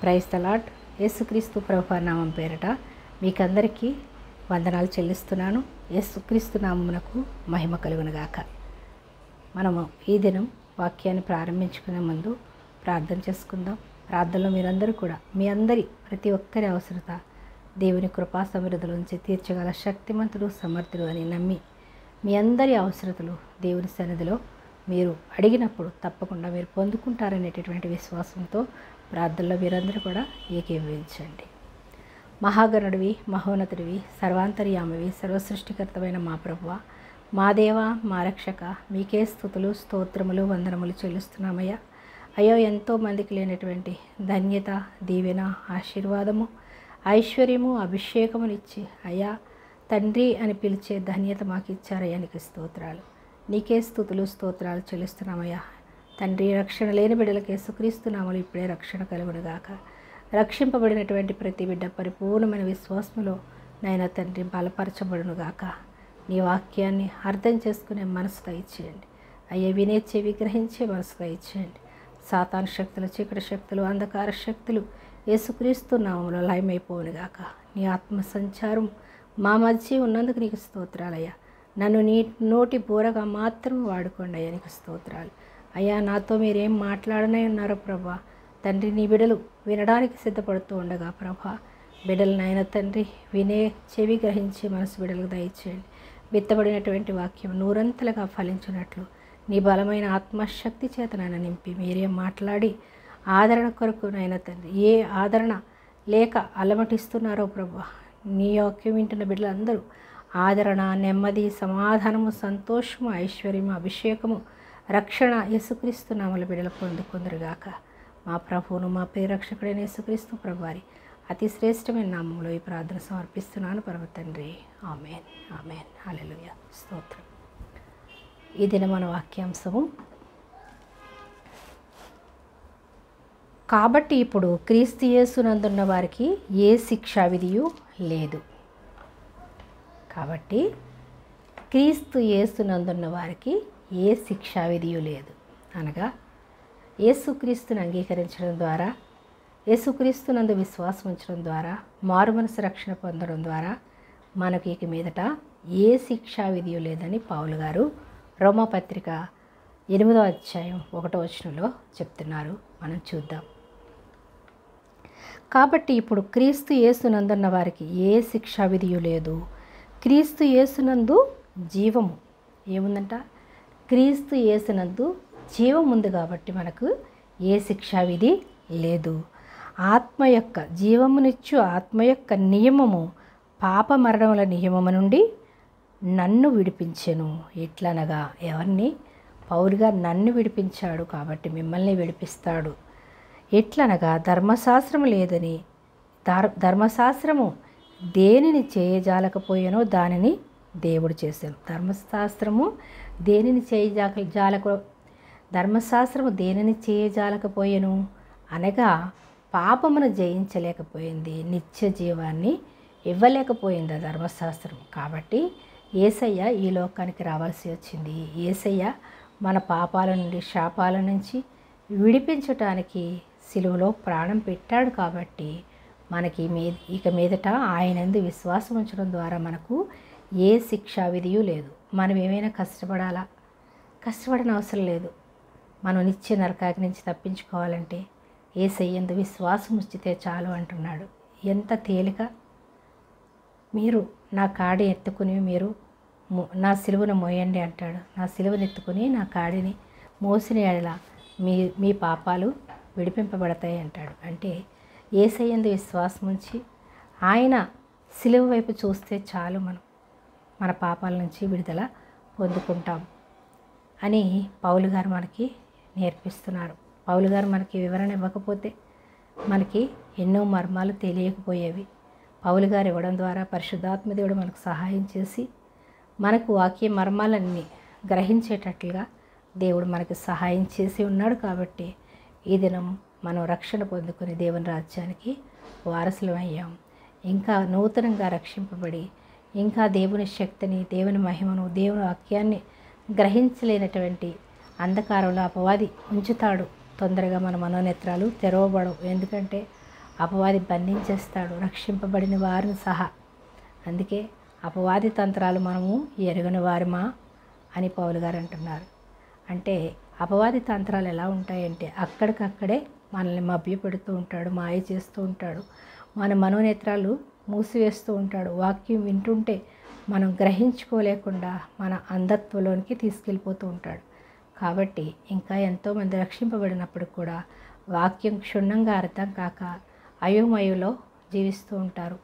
Praise the lord. యేసుక్రీస్తు ప్రభువు నామం పేరట మీకందరికీ వందనాలు చెల్లిస్తున్నాను. యేసుక్రీస్తు నామమునకు మహిమ కలుగునుగాక. మనము ఈ దినం వాక్యాన్ని ప్రారంభించుకునే ముందు ప్రార్థన చేసుకుందాం. ప్రార్థనలో మీరందరూ కూడా మీ అందరి ప్రతి ఒక్కరి అవసరత దేవుని కృపా సమృద్ధుల నుంచి తీర్చగల శక్తిమంతుడు సమర్థుడు అని నమ్మి మీ అందరి అవసరతలు దేవుని సన్నిధిలో మీరు అడిగినప్పుడు తప్పకుండా మీరు పొందుకుంటారనేటటువంటి విశ్వాసంతో ప్రార్థనలో మీరందరూ కూడా ఏకీభవించండి. మహాగణుడివి, మహోన్నతుడివి, సర్వాంతర్యామివి, సర్వసృష్టికర్తమైన మా ప్రభువా, మా దేవ, మా రక్షక, మీకే స్తుతులు, స్తోత్రములు, వందనములు చెల్లిస్తున్నామయ్యా. అయ్యో, ఎంతోమందికి లేనటువంటి ధన్యత, దీవెన, ఆశీర్వాదము, ఐశ్వర్యము, అభిషేకమునిచ్చి అయ్యా తండ్రి అని పిలిచే ధన్యత మాకు ఇచ్చారయ్యా. నీకు స్తోత్రాలు, నీకే స్తుతులు, స్తోత్రాలు చెల్లిస్తున్నామయ్యా. తండ్రి, రక్షణ లేని బిడ్డలకు యేసుక్రీస్తు నామములో ఇప్పుడే రక్షణ కలుగునుగాక. రక్షింపబడినటువంటి ప్రతి బిడ్డ పరిపూర్ణమైన విశ్వాసములో నాయన తండ్రి బలపరచబడునుగాక. నీ వాక్యాన్ని అర్థం చేసుకునే మనసు దయచేయండి అయ్యా. వినే చెవి, గ్రహించే మనసు దయచేయండి. సాతాను శక్తులు, చీకటి శక్తులు, అంధకార శక్తులు యేసుక్రీస్తు నామములో లయమైపోవునుగాక. నీ ఆత్మ సంచారం మా మధ్య ఉన్నందుకు నీకు స్తోత్రాలయ్యా. నన్ను నీ నోటి బూరగా మాత్రం వాడుకోండి అయ్యా. నీకు స్తోత్రాలు అయ్యా. నాతో మీరేం మాట్లాడనే ఉన్నారో ప్రభా తండ్రి, నీ బిడ్డలు వినడానికి సిద్ధపడుతూ ఉండగా ప్రభా బిడ్డలు నాయన తండ్రి వినే చెవి, గ్రహించి మనసు బిడ్డలకు దయచేయండి. విత్తబడినటువంటి వాక్యం నూరంతలుగా ఫలించినట్లు నీ బలమైన ఆత్మశక్తి చేత నాయన నింపి మీరేం మాట్లాడి ఆదరణ కొరకు నాయన తండ్రి ఏ ఆదరణ లేక అలమటిస్తున్నారో ప్రభా నీ వాక్యం వింటున్న బిడ్డలందరూ ఆదరణ, నెమ్మది, సమాధానము, సంతోషము, ఐశ్వర్యము, అభిషేకము, రక్షణ యేసుక్రీస్తు నామములో బిడ్డలు పొందుకుందరుగాక. మా ప్రభువును, మా ప్రియరక్షకుడైన యేసుక్రీస్తు ప్రభువారి అతి శ్రేష్టమైన నామంలో ఈ ప్రార్థన సమర్పిస్తున్నాను పరమ తండ్రి. ఆమేన్, ఆమేన్, హల్లెలూయా, స్తోత్రం. ఈ దిన మన వాక్యాంశము, కాబట్టి ఇప్పుడు క్రీస్తు యేసునందున్న వారికి ఏ శిక్షా విధియు లేదు. కాబట్టి క్రీస్తు యేసునందున్న వారికి ఏ శిక్షా విధియు లేదు అనగా యేసుక్రీస్తుని అంగీకరించడం ద్వారా, యేసుక్రీస్తునందు విశ్వాసం ఉంచడం ద్వారా, మారుమనసు రక్షణ పొందడం ద్వారా మనకు ఇక మీదట ఏ శిక్షా విధియు లేదని పౌలు గారు రోమాపత్రిక 8వ అధ్యాయం 1వ వచనంలో చెప్తున్నారు. మనం చూద్దాం. కాబట్టి ఇప్పుడు క్రీస్తు యేసునందున్న వారికి ఏ శిక్షా విధియు లేదు. క్రీస్తు యేసునందు జీవము ఏముందంట? క్రీస్తు యేసునందు జీవం ఉంది కాబట్టి మనకు ఏ శిక్షా విధి లేదు. ఆత్మ యొక్క జీవమునిచ్చు ఆత్మ యొక్క నియమము పాప మరణముల నియమము నుండి నన్ను విడిపించెను. ఎట్లనగా, ఎవరిని? పౌలుగా నన్ను విడిపించాడు కాబట్టి మిమ్మల్ని విడిపిస్తాడు. ఎట్లనగా, ధర్మశాస్త్రము లేదని ధర్మశాస్త్రము దేనిని చేయజాలకపోయానో దానిని దేవుడు చేశాను. ధర్మశాస్త్రము దేనిని ధర్మశాస్త్రము దేనిని చేయజాలకపోయాను అనగా పాపమును జయించలేకపోయింది, నిత్య జీవాన్ని ఇవ్వలేకపోయింది ఆ ధర్మశాస్త్రం. కాబట్టి యేసయ్య ఈ లోకానికి రావాల్సి వచ్చింది. యేసయ్య మన పాపాల నుండి, శాపాల నుంచి విడిపించటానికి సిలువలో ప్రాణం పెట్టాడు. కాబట్టి మనకి ఇక మీదట ఆయనందు విశ్వాసం ఉంచడం ద్వారా మనకు ఏ శిక్షా విధియు లేదు. మనం ఏమైనా కష్టపడాలా? కష్టపడని అవసరం లేదు. మనం నిత్య నరకాగ్ని నుంచి తప్పించుకోవాలంటే యేసయ్యందు విశ్వాసం ఉంచితే చాలు అంటున్నాడు. ఎంత తేలిక! మీరు నా కాడి ఎత్తుకుని మీరు నా సిలువను మోయండి అంటాడు. నా సిలువను ఎత్తుకుని నా కాడిని మోసిన ఎడల మీ పాపాలు విడిపింపబడతాయి అంటాడు. అంటే యేసయ్యందు విశ్వాసం ఉంచి ఆయన సిలువ వైపు చూస్తే చాలు మన పాపాల నుంచి విడుదల పొందుకుంటాం అని పౌలు గారు మనకి నేర్పిస్తున్నారు. పౌలు గారు మనకి వివరణ ఇవ్వకపోతే మనకి ఎన్నో మర్మాలు తెలియకపోయేవి. పౌలు గారు ఇవ్వడం ద్వారా పరిశుద్ధాత్మ దేవుడు మనకు సహాయం చేసి మనకు వాక్య మర్మాలన్నీ గ్రహించేటట్లుగా దేవుడు మనకి సహాయం చేసి ఉన్నాడు. కాబట్టి ఈ దినం మనం రక్షణ పొందుకుని దేవుని రాజ్యానికి వారసులం అయ్యాం. ఇంకా నూతనంగా రక్షింపబడి ఇంకా దేవుని శక్తిని, దేవుని మహిమను, దేవుని వాక్యాన్ని గ్రహించలేనటువంటి అంధకారంలో అపవాది ఉంచుతాడు. తొందరగా మన మనోనేత్రాలు తెరవబడవు. ఎందుకంటే అపవాది బంధించేస్తాడు, రక్షింపబడిన వారిని సహా. అందుకే అపవాది తంత్రాలు మనము ఎరుగని వారిమా అని పౌలు గారు అంటున్నారు. అంటే అపవాది తంత్రాలు ఎలా ఉంటాయంటే అక్కడికక్కడే మనల్ని మభ్యపెడుతూ ఉంటాడు, మాయ చేస్తూ ఉంటాడు, మన మనోనేత్రాలు మూసివేస్తూ ఉంటాడు. వాక్యం వింటుంటే మనం గ్రహించుకోలేకుండా మన అంధత్వంలోనికి తీసుకెళ్ళిపోతూ ఉంటాడు. కాబట్టి ఇంకా ఎంతోమంది రక్షింపబడినప్పుడు కూడా వాక్యం క్షుణ్ణంగా అర్థం కాక అయోమయంలో జీవిస్తూ ఉంటారు,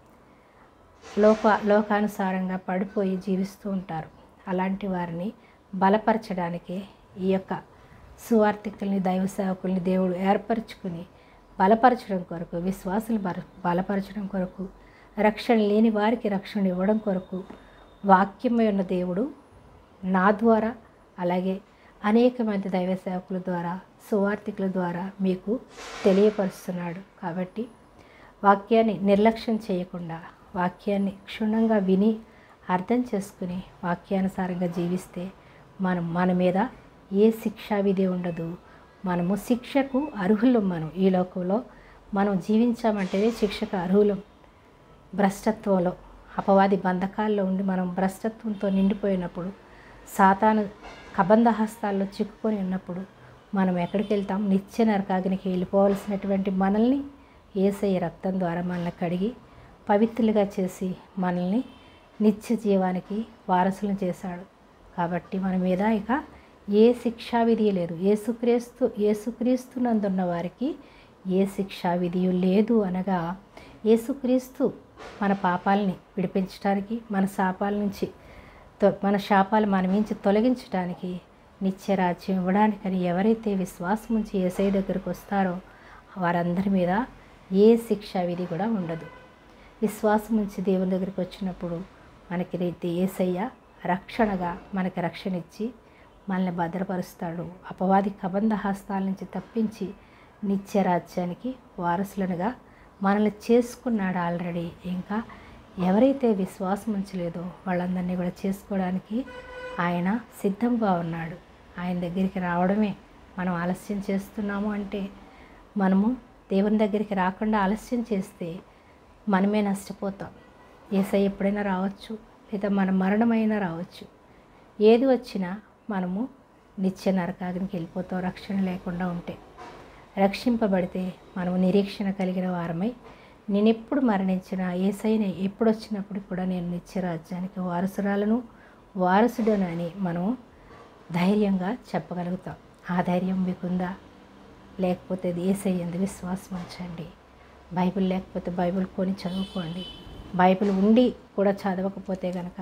లోకానుసారంగా పడిపోయి జీవిస్తూ ఉంటారు. అలాంటి వారిని బలపరచడానికి ఈ యొక్క సువార్థికుల్ని, దైవ సేవకుల్ని దేవుడు ఏర్పరచుకుని బలపరచడం కొరకు, విశ్వాసులు బలపరచడం కొరకు, రక్షణ లేని వారికి రక్షణ ఇవ్వడం కొరకు వాక్యమై ఉన్న దేవుడు నా ద్వారా, అలాగే అనేక మంది దైవ సేవకుల ద్వారా, సువార్థికుల ద్వారా మీకు తెలియపరుస్తున్నాడు. కాబట్టి వాక్యాన్ని నిర్లక్ష్యం చేయకుండా వాక్యాన్ని క్షుణ్ణంగా విని అర్థం చేసుకుని వాక్యానుసారంగా జీవిస్తే మన మీద ఏ శిక్షా విధి ఉండదు. మనము శిక్షకు అర్హులం. మనం ఈ లోకంలో మనం జీవించామంటేనే శిక్షకు అర్హులం. భ్రష్టత్వంలో, అపవాది బంధకాల్లో ఉండి మనం భ్రష్టత్వంతో నిండిపోయినప్పుడు, సాతాను కబంధ హస్తాల్లో చిక్కుకొని ఉన్నప్పుడు మనం ఎక్కడికి వెళ్తాం? నిత్య నరకాగ్నికి వెళ్ళిపోవలసినటువంటి మనల్ని యేసయ్య రక్తం ద్వారా మనల్ని కడిగి పవిత్రులుగా చేసి మనల్ని నిత్య జీవానికి వారసులను చేశాడు. కాబట్టి మన మీద ఇక ఏ శిక్షా విధి లేదు. యేసుక్రీస్తు నందున్న వారికి ఏ శిక్షా విధి లేదు అనగా, యేసుక్రీస్తు మన పాపాలని విడిపించడానికి, మన శాపాలు మన నుంచి తొలగించడానికి, నిత్యరాజ్యం ఇవ్వడానికని ఎవరైతే విశ్వాసం ఉంచి యేసయ్య దగ్గరికి వస్తారో వారందరి మీద ఏ శిక్షా విధి కూడా ఉండదు. విశ్వాసం ఉంచి దేవుని దగ్గరికి వచ్చినప్పుడు మనకి యేసయ్య రక్షణగా మనకి రక్షణ ఇచ్చి మనల్ని భద్రపరుస్తాడు. అపవాది కబంధ హస్తాల నుంచి తప్పించి నిత్యరాజ్యానికి వారసులనుగా మనల్ని చేసుకున్నాడు ఆల్రెడీ. ఇంకా ఎవరైతే విశ్వాసం ఉంచలేదో వాళ్ళందరినీ కూడా చేసుకోవడానికి ఆయన సిద్ధంగా ఉన్నాడు. ఆయన దగ్గరికి రావడమే మనం ఆలస్యం చేస్తున్నాము అంటే, మనము దేవుని దగ్గరికి రాకుండా ఆలస్యం చేస్తే మనమే నష్టపోతాం. యేసయ్య ఎప్పుడైనా రావచ్చు, లేదా మన మరణమైనా రావచ్చు. ఏది వచ్చినా మనము నిత్య నరకాగ్నికి వెళ్ళిపోతాం రక్షణ లేకుండా ఉంటే. రక్షింపబడితే మనము నిరీక్షణ కలిగిన వారమై, నేను ఎప్పుడు మరణించినా యేసయ్యని ఎప్పుడు వచ్చినప్పుడు కూడా నేను నిత్యరాజ్యానికి వారసుడను అని మనము ధైర్యంగా చెప్పగలుగుతాం. ఆ ధైర్యం మీకుందా? లేకపోతే యేసయ్య యందు విశ్వాసం ఉంచండి. బైబిల్ లేకపోతే బైబిల్ కొని చదువుకోండి. బైబిల్ ఉండి కూడా చదవకపోతే కనుక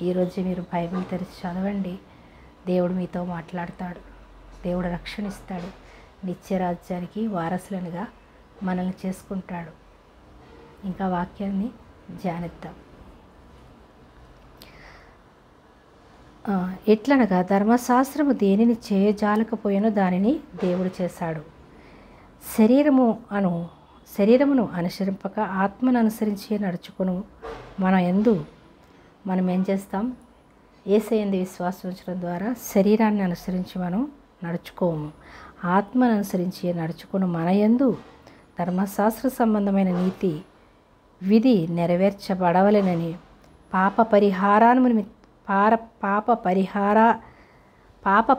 ఈరోజు మీరు బైబిల్ తెరిచి చదవండి. దేవుడు మీతో మాట్లాడతాడు, దేవుడు రక్షణ ఇస్తాడు, నిత్యరాజ్యానికి వారసులనుగా మనల్ని చేసుకుంటాడు. ఇంకా వాక్యాన్ని ధ్యానిద్దాం. ఎట్లనగా ధర్మశాస్త్రము దేనిని చేయజాలకపోయినో దానిని దేవుడు చేశాడు. శరీరమును అనుసరింపక ఆత్మను అనుసరించి నడుచుకును. మనం ఏం చేస్తాం? యేసయ్య యందు విశ్వాసం ఉంచడం ద్వారా శరీరాన్ని అనుసరించి మనం నడుచుకోము. ఆత్మను అనుసరించి నడుచుకుని మన యందు ధర్మశాస్త్ర సంబంధమైన నీతి విధి నెరవేర్చబడవలెనని పాప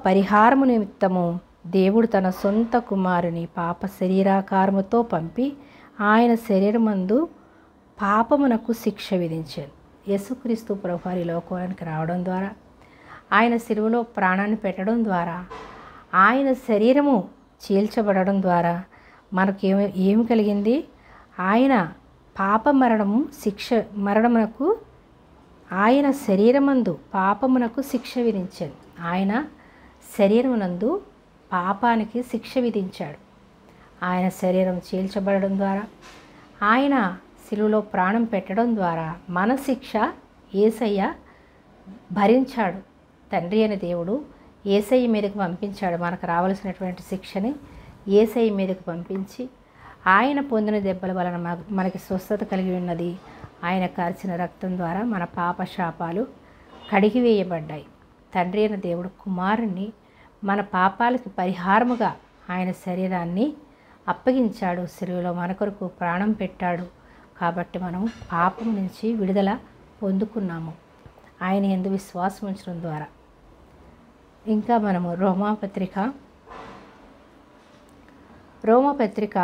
పరిహారము నిమిత్తము దేవుడు తన సొంత కుమారుని పాప శరీరాకారముతో పంపి ఆయన శరీరమందు పాపమునకు శిక్ష విధించాడు. యేసుక్రీస్తు ప్రభువారి లోకానికి రావడం ద్వారా, ఆయన శిలువలో ప్రాణాన్ని పెట్టడం ద్వారా, ఆయన శరీరము చీల్చబడడం ద్వారా మనకు ఏమి కలిగింది? ఆయన పాప మరణమునకు ఆయన శరీరమందు పాపమునకు శిక్ష విధించాడు. ఆయన శరీరమునందు పాపానికి శిక్ష విధించాడు. ఆయన శరీరం చీల్చబడడం ద్వారా, ఆయన శిలువలో ప్రాణం పెట్టడం ద్వారా మన శిక్ష యేసయ్య భరించాడు. తండ్రి అయిన దేవుడు యేసయ్య మీదకు పంపించాడు. మనకు రావాల్సినటువంటి శిక్షని యేసయ్య మీదకు పంపించి, ఆయన పొందిన దెబ్బల వలన మనకి స్వస్థత కలిగి ఉన్నది. ఆయన కార్చిన రక్తం ద్వారా మన పాప శాపాలు కడిగివేయబడ్డాయి. తండ్రి అయిన దేవుడు కుమారుణ్ణి మన పాపాలకు పరిహారముగా ఆయన శరీరాన్ని అప్పగించాడు, సిలువలో మన కొరకు ప్రాణం పెట్టాడు. కాబట్టి మనం పాపం నుంచి విడుదల పొందుకున్నాము ఆయన యందు విశ్వాసం ఉంచడం ద్వారా. ఇంకా మనము రోమాపత్రిక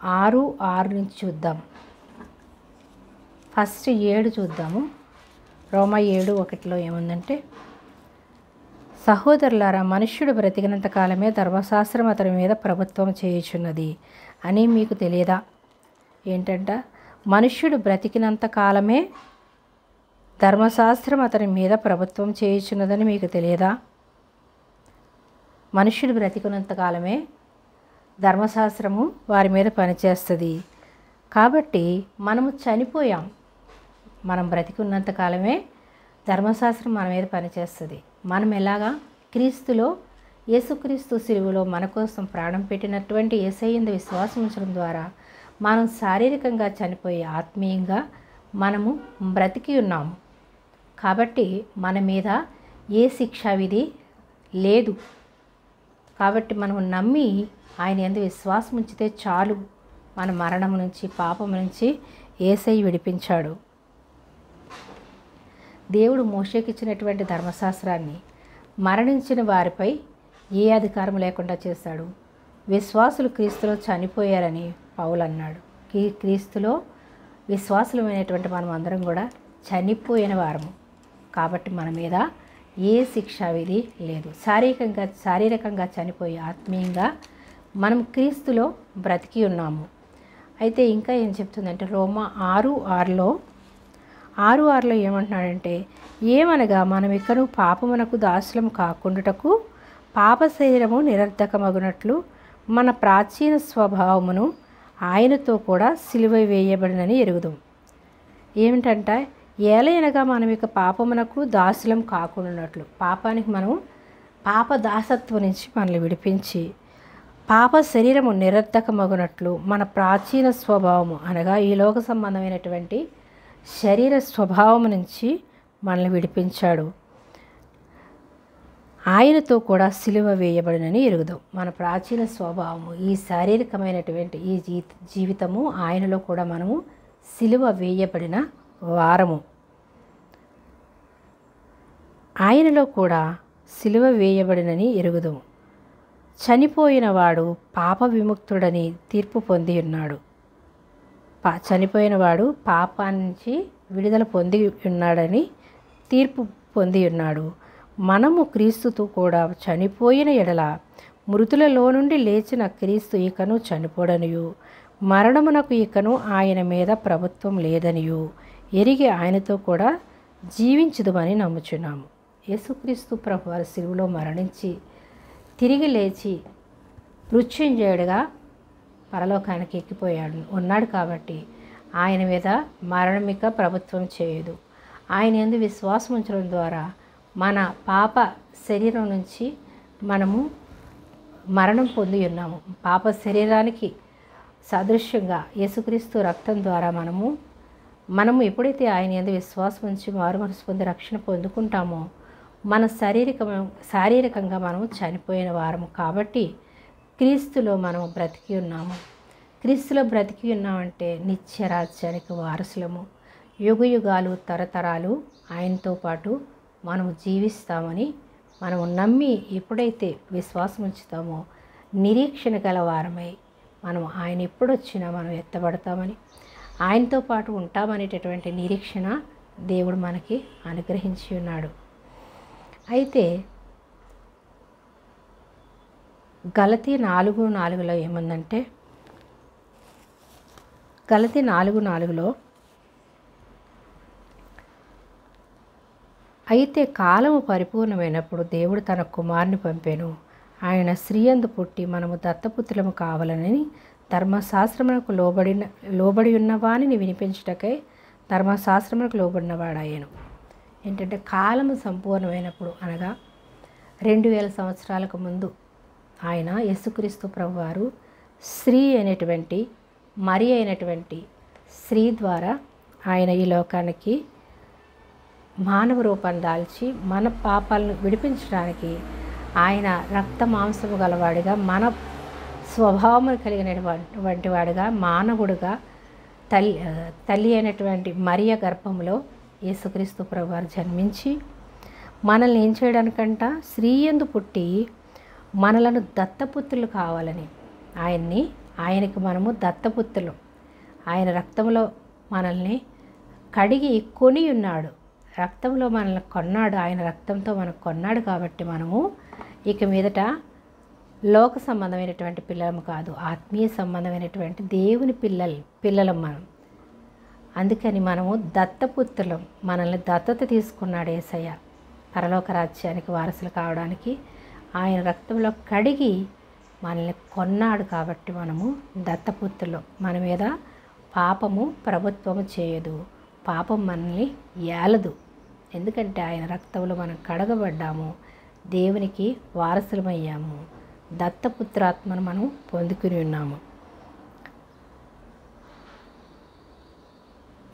6:6 నుంచి చూద్దాం. ఫస్ట్ 7 చూద్దాము. రోమా 7:1 ఏముందంటే, సహోదరులారా, మనుష్యుడు బ్రతికినంత కాలమే ధర్మశాస్త్రం అతని మీద ప్రభుత్వం చేయుచున్నది అని మీకు తెలియదా? ఏంటంట, మనుష్యుడు బ్రతికినంత కాలమే ధర్మశాస్త్రం అతని మీద ప్రభుత్వం చేయుచున్నదని మీకు తెలియదా? మనుష్యుడు బ్రతికినంత కాలమే ధర్మశాస్త్రము వారి మీద పనిచేస్తుంది. కాబట్టి మనము చనిపోయాం. మనం బ్రతికున్నంత కాలమే ధర్మశాస్త్రం మన మీద పనిచేస్తుంది. మనం ఎలాగా? క్రీస్తులో, యేసుక్రీస్తు సిలువలో మన కోసం ప్రాణం పెట్టినటువంటి యేసయ్య యందు విశ్వాసం ఉంచడం ద్వారా మనం శారీరకంగా చనిపోయి ఆత్మీయంగా మనము బ్రతికి ఉన్నాము. కాబట్టి మన మీద ఏ శిక్షా విధి లేదు. కాబట్టి మనం నమ్మి ఆయన యందు విశ్వాసం ఉంచితే చాలు. మన మరణం నుంచి, పాపం నుంచి యేసయ్య విడిపించాడు. దేవుడు మోషేకి ఇచ్చినటువంటి ధర్మశాస్త్రాన్ని మరణించిన వారిపై ఏ అధికారం లేకుండా చేశాడు. విశ్వాసులు క్రీస్తులో చనిపోయారని పౌలు అన్నాడు. క్రీస్తులో విశ్వాసులమైనటువంటి మనం అందరం కూడా చనిపోయిన వారము. కాబట్టి మన మీద ఏ శిక్షా విధి లేదు. శారీరకంగా చనిపోయి ఆత్మీయంగా మనం క్రీస్తులో బ్రతికి ఉన్నాము. అయితే ఇంకా ఏం చెప్తుందంటే, రోమా 6:6లో ఏమంటున్నాడంటే, ఏమనగా మనం ఇకను పాపమునకు దాసులం కాకుండాటకు పాప శరీరము నిరర్ధకమగునట్లు మన ప్రాచీన స్వభావమును ఆయనతో కూడా సిలువ వేయబడినని ఎరుగుదాం. ఏమిటంట, ఏలయనగా మనం ఇక పాపమునకు దాసులం కాకుండానట్లు, పాపానికి మనం పాప దాసత్వం నుంచి మనల్ని విడిపించి పాప శరీరము నిరర్ధకమగునట్లు మన ప్రాచీన స్వభావము అనగా ఈ లోక సంబంధమైనటువంటి శరీర స్వభావం నుంచి మనల్ని విడిపించాడు. ఆయనతో కూడా సిలువ వేయబడినని ఎరుగుదాం. మన ప్రాచీన స్వభావము, ఈ శారీరకమైనటువంటి ఈ జీవితము ఆయనలో కూడా మనము సిలువ వేయబడిన వారము. ఆయనలో కూడా సిలువ వేయబడినని ఎరుగుదాం. చనిపోయిన వాడు పాప విముక్తుడని తీర్పు పొంది ఉన్నాడు. చనిపోయిన వాడు పాపానికి విడుదల పొంది ఉన్నాడని తీర్పు పొంది ఉన్నాడు. మనము క్రీస్తుతో కూడా చనిపోయిన ఎడల మృతులలో నుండి లేచిన క్రీస్తు ఇకను చనిపోడనియు మరణమునకు ఇకను ఆయన మీద ప్రభుత్వం లేదనియు ఎరిగి ఆయనతో కూడా జీవించుదుమని నమ్ముచున్నాము. యేసుక్రీస్తు ప్రభువారు సిలువలో మరణించి తిరిగి లేచి మృత్యుంజయుడిగా పరలోకానికి ఉన్నాడు. కాబట్టి ఆయన మీద మరణమిక ప్రభుత్వం చేయదు. ఆయన యందు విశ్వాసం ఉంచడం ద్వారా మన పాప శరీరం నుంచి మనము మరణం పొంది ఉన్నాము. పాప శరీరానికి సాదృశ్యంగా యేసుక్రీస్తు రక్తం ద్వారా మనము ఎప్పుడైతే ఆయన యందు విశ్వాసం ఉంచి మారు మనసు పొంది రక్షణ పొందుకుంటామో మన శారీరకంగా మనము చనిపోయిన వారము. కాబట్టి క్రీస్తులో మనం బ్రతికి ఉన్నాము. క్రీస్తులో బ్రతికి ఉన్నామంటే నిత్య రాజ్యానికి వారసులము. యుగయుగాలు తరతరాలు ఆయనతో పాటు మనము జీవిస్తామని మనము నమ్మి ఎప్పుడైతే విశ్వాసం ఉంచుతామో నిరీక్షణ గల వారమై మనం ఆయన ఎప్పుడొచ్చినా మనం ఎత్తబడతామని, ఆయనతో పాటు ఉంటామనేటటువంటి నిరీక్షణ దేవుడు మనకి అనుగ్రహించి ఉన్నాడు. అయితే గలతీ 4:4లో ఏముందంటే, గలతీ 4:4లో అయితే కాలము పరిపూర్ణమైనప్పుడు దేవుడు తన కుమారుని పంపెను. ఆయన స్త్రీయందు పుట్టి మనము దత్తపుత్రులము కావాలని ధర్మశాస్త్రమునకు లోబడి ఉన్న వానిని వినిపించుటకై ధర్మశాస్త్రమునకు లోబడినవాడాయను. ఏంటంటే కాలము సంపూర్ణమైనప్పుడు అనగా 2000 సంవత్సరాలకు ముందు ఆయన యేసుక్రీస్తు ప్రభువారు స్త్రీ అయినటువంటి మరి అయినటువంటి స్త్రీ ద్వారా ఆయన ఈ లోకానికి మానవ రూపాన్ని దాల్చి మన పాపాలను విడిపించడానికి ఆయన రక్త మాంసము గలవాడిగా మన స్వభావము కలిగినటువంటి వాడుగా, మానవుడుగా తల్లి అయినటువంటి మరియ గర్భంలో యేసుక్రీస్తు ప్రభువారు జన్మించి మనల్ని ఏం చేయడానికంట స్త్రీయందు పుట్టి మనలను దత్తపుత్రులు కావాలని ఆయనకి మనము దత్తపుత్రులు. ఆయన రక్తంలో మనల్ని కడిగి కొని ఉన్నాడు, రక్తంలో మనల్ని కొన్నాడు, ఆయన రక్తంతో మనకు కొన్నాడు. కాబట్టి మనము ఇక మీదట లోక సంబంధమైనటువంటి పిల్లలం కాదు, ఆత్మీయ సంబంధమైనటువంటి దేవుని పిల్లలం మనం. అందుకని మనము దత్తపుత్రులం. మనల్ని దత్తత తీసుకున్నాడు యేసయ్య పరలోక రాజ్యానికి వారసులు కావడానికి. ఆయన రక్తంలో కడిగి మనల్ని కొన్నాడు. కాబట్టి మనము దత్తపుత్రులం. మన మీద పాపము ప్రభుత్వము చేయదు, పాపం మనల్ని ఏలదు. ఎందుకంటే ఆయన రక్తంలో మనం కడగబడ్డాము, దేవునికి వారసులమయ్యాము, దత్తపుత్రాత్మను మనం పొందుకుని ఉన్నాము.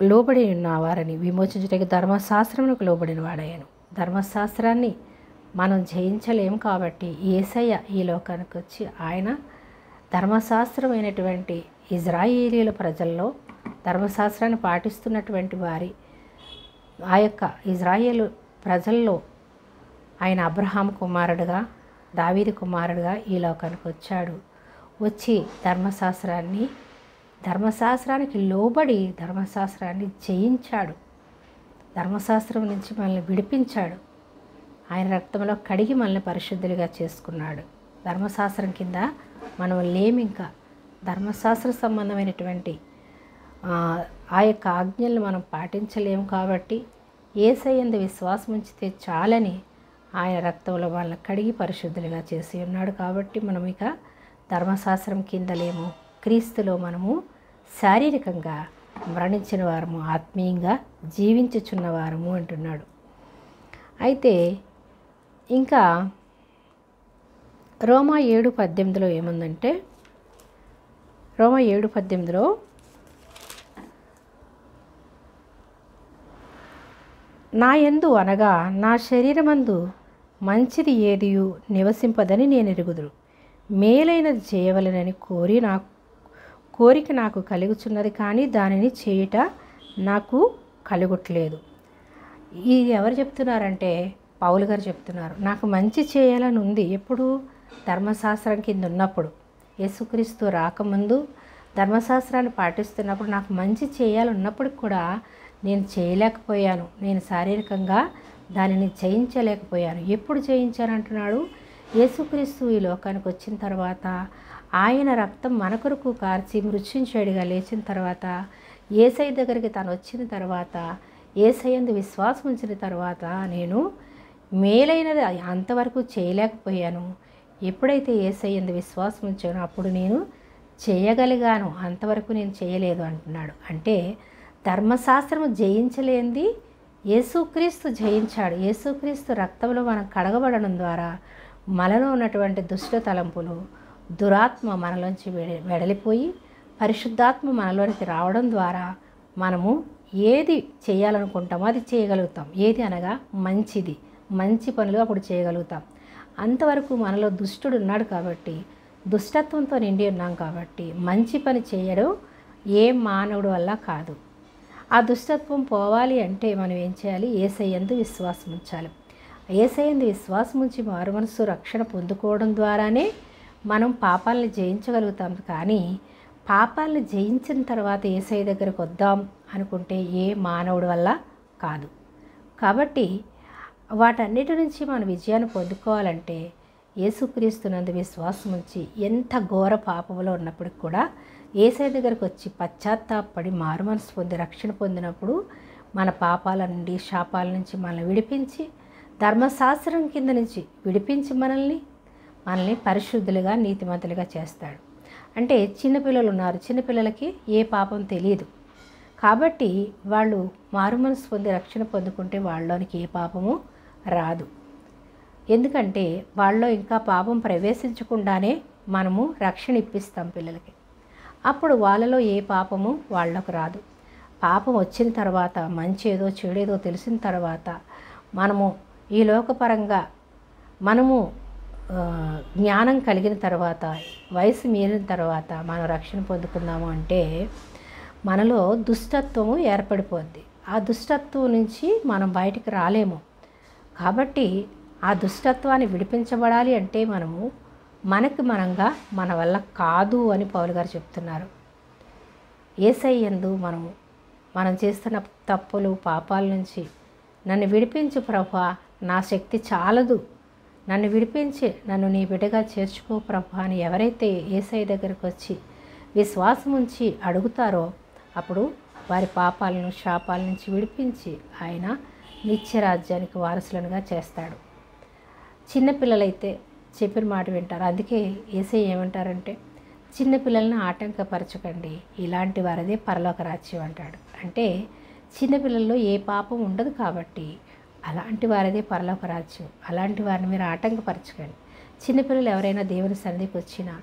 లోబడి ఉన్న వారిని విమోచించడానికి ధర్మశాస్త్రమునకు లోబడిన వాడయ్యాను. ధర్మశాస్త్రాన్ని మనం జయించలేము కాబట్టి యేసయ్య ఈ లోకానికి వచ్చి ఆయన ధర్మశాస్త్రమైనటువంటి ఇజ్రాయేలీల ప్రజల్లో ధర్మశాస్త్రాన్ని పాటిస్తున్నటువంటి వారి ఆ యొక్క ఇజ్రాయేలు ప్రజల్లో ఆయన అబ్రహాము కుమారుడుగా, దావీదు కుమారుడుగా ఈ లోకానికి వచ్చాడు. వచ్చి ధర్మశాస్త్రానికి లోబడి ధర్మశాస్త్రాన్ని జయించాడు. ధర్మశాస్త్రం నుంచి మనల్ని విడిపించాడు. ఆయన రక్తంలో కడిగి మనల్ని పరిశుద్ధులుగా చేసుకున్నాడు. ధర్మశాస్త్రం కింద మనం లేము. ఇంకా ధర్మశాస్త్ర సంబంధమైనటువంటి ఆ యొక్క ఆజ్ఞలను మనం పాటించలేము. కాబట్టి యేసయ్యందు విశ్వాసం ఉంచితే చాలని ఆయన రక్తంలో వాళ్ళని కడిగి పరిశుద్ధులుగా చేసి ఉన్నాడు. కాబట్టి మనం ఇక ధర్మశాస్త్రం కింద లేము, క్రీస్తులో మనము శారీరకంగా మరణించిన వారము, ఆత్మీయంగా జీవించుచున్న వారము అంటున్నాడు. అయితే ఇంకా రోమా 7:18 ఏముందంటే, రోమా 7:18 నా యందు అనగా నా శరీరమందు మంచిది ఏదియు నివసింపదని నేను ఎరుగుదును, మేలైనది చేయవలెనని కోరిక నాకు కలుగుచున్నది, కానీ దానిని చేయుట నాకు కలుగట్లేదు. ఇది ఎవరు చెప్తున్నారంటే పౌలు గారు చెప్తున్నారు. నాకు మంచి చేయాలని ఉంది. ఎప్పుడు? ధర్మశాస్త్రం కింద ఉన్నప్పుడు, యేసుక్రీస్తు రాకముందు ధర్మశాస్త్రాన్ని పాటిస్తున్నప్పుడు నాకు మంచి చేయాలన్నప్పుడు కూడా నేను చేయలేకపోయాను. నేను శారీరకంగా దానిని జయించలేకపోయాను. ఎప్పుడు జయించానంటున్నాడు? యేసుక్రీస్తు ఈ లోకానికి వచ్చిన తర్వాత, ఆయన రక్తం మన కొరకు కార్చి మృత్యుంచేడిగా లేచిన తర్వాత, యేసయ్య దగ్గరికి తను వచ్చిన తర్వాత, యేసయ్యందు విశ్వాసం ఉంచిన తర్వాత నేను మేలైనది అంతవరకు చేయలేకపోయాను. ఎప్పుడైతే యేసయ్యందు విశ్వాసం ఉంచానో అప్పుడు నేను చేయగలిగాను, అంతవరకు నేను చేయలేదు అంటున్నాడు. అంటే ధర్మశాస్త్రము జయించలేనిది యేసుక్రీస్తు జయించాడు. యేసుక్రీస్తు రక్తంలో మనం కడగబడడం ద్వారా మనలో ఉన్నటువంటి దుష్ట తలంపులు, దురాత్మ మనలోంచి వెడలిపోయి పరిశుద్ధాత్మ మనలోనికి రావడం ద్వారా మనము ఏది చేయాలనుకుంటామో అది చేయగలుగుతాం. ఏది అనగా మంచి పనులు అప్పుడు చేయగలుగుతాం. అంతవరకు మనలో దుష్టుడు ఉన్నాడు కాబట్టి, దుష్టత్వంతో నిండి ఉన్నాం కాబట్టి మంచి పని చేయడం ఏ మానవుడు వల్ల కాదు. ఆ దుష్టత్వం పోవాలి అంటే మనం ఏం చేయాలి? యేసయ్యందు విశ్వాసం ఉంచాలి. యేసయ్యందు విశ్వాసం ఉంచి మారు మనసు రక్షణ పొందుకోవడం ద్వారానే మనం పాపాలను జయించగలుగుతాం. కానీ పాపాలను జయించిన తర్వాత యేసయ్య దగ్గరకు వద్దాం అనుకుంటే ఏ మానవుడి వల్ల కాదు. కాబట్టి వాటన్నిటి నుంచి మనం విజయాన్ని పొందుకోవాలంటే యేసుక్రీస్తునందు విశ్వాసం ఉంచి ఎంత ఘోర పాపంలో ఉన్నప్పటికి కూడా యేసయ్య దగ్గరకు వచ్చి పశ్చాత్తాపడి మారు మనసు పొంది రక్షణ పొందినప్పుడు మన పాపాల నుండి, శాపాల నుంచి మనల్ని విడిపించి, ధర్మశాస్త్రం కింద నుంచి విడిపించి మనల్ని పరిశుద్ధులుగా, నీతిమంతులుగా చేస్తాడు. అంటే చిన్నపిల్లలు ఉన్నారు, చిన్నపిల్లలకి ఏ పాపం తెలియదు. కాబట్టి వాళ్ళు మారు మనసు పొంది రక్షణ పొందుకుంటే వాళ్ళలోనికి ఏ పాపము రాదు. ఎందుకంటే వాళ్ళలో ఇంకా పాపం ప్రవేశించకుండానే మనము రక్షణ ఇప్పిస్తాం పిల్లలకి. అప్పుడు వాళ్ళలో ఏ పాపము వాళ్ళకు రాదు. పాపం వచ్చిన తర్వాత, మంచి ఏదో చెడేదో తెలిసిన తర్వాత మనము ఈ లోకపరంగా మనము జ్ఞానం కలిగిన తర్వాత, వయసు మీరిన తర్వాత మనం రక్షణ పొందుకుందాము అంటే మనలో దుష్టత్వము ఏర్పడిపోద్ది. ఆ దుష్టత్వం నుంచి మనం బయటికి రాలేము. కాబట్టి ఆ దుష్టత్వాన్ని విడిపించబడాలి అంటే మనము మనకి మనంగా మన వల్ల కాదు అని పౌలు గారు చెప్తున్నారు. యేసయ్య యందు మనం చేస్తున్న తప్పులు పాపాల నుంచి నన్ను విడిపించు ప్రభువా, నా శక్తి చాలదు, నన్ను విడిపించి నన్ను నీ బిడ్డగా చేర్చుకో ప్రభువా అని ఎవరైతే యేసయ్య దగ్గరకు వచ్చి విశ్వాసం ఉంచి అడుగుతారో అప్పుడు వారి పాపాలను శాపాల నుంచి విడిపించి ఆయన నిత్యరాజ్యానికి వారసులనుగా చేస్తాడు. చిన్నపిల్లలైతే చెప్పిన మాట వింటారు. అందుకే యేసయ్య ఏమంటారంటే చిన్నపిల్లలను ఆటంకపరచకండి, ఇలాంటి వారిదే పరలోక రాజ్యం అంటాడు. అంటే చిన్నపిల్లల్లో ఏ పాపం ఉండదు కాబట్టి అలాంటి వారిదే పరలోక రాజ్యం. అలాంటి వారిని మీరు ఆటంకపరచకండి. చిన్నపిల్లలు ఎవరైనా దేవుని సన్నిధికి వచ్చినా,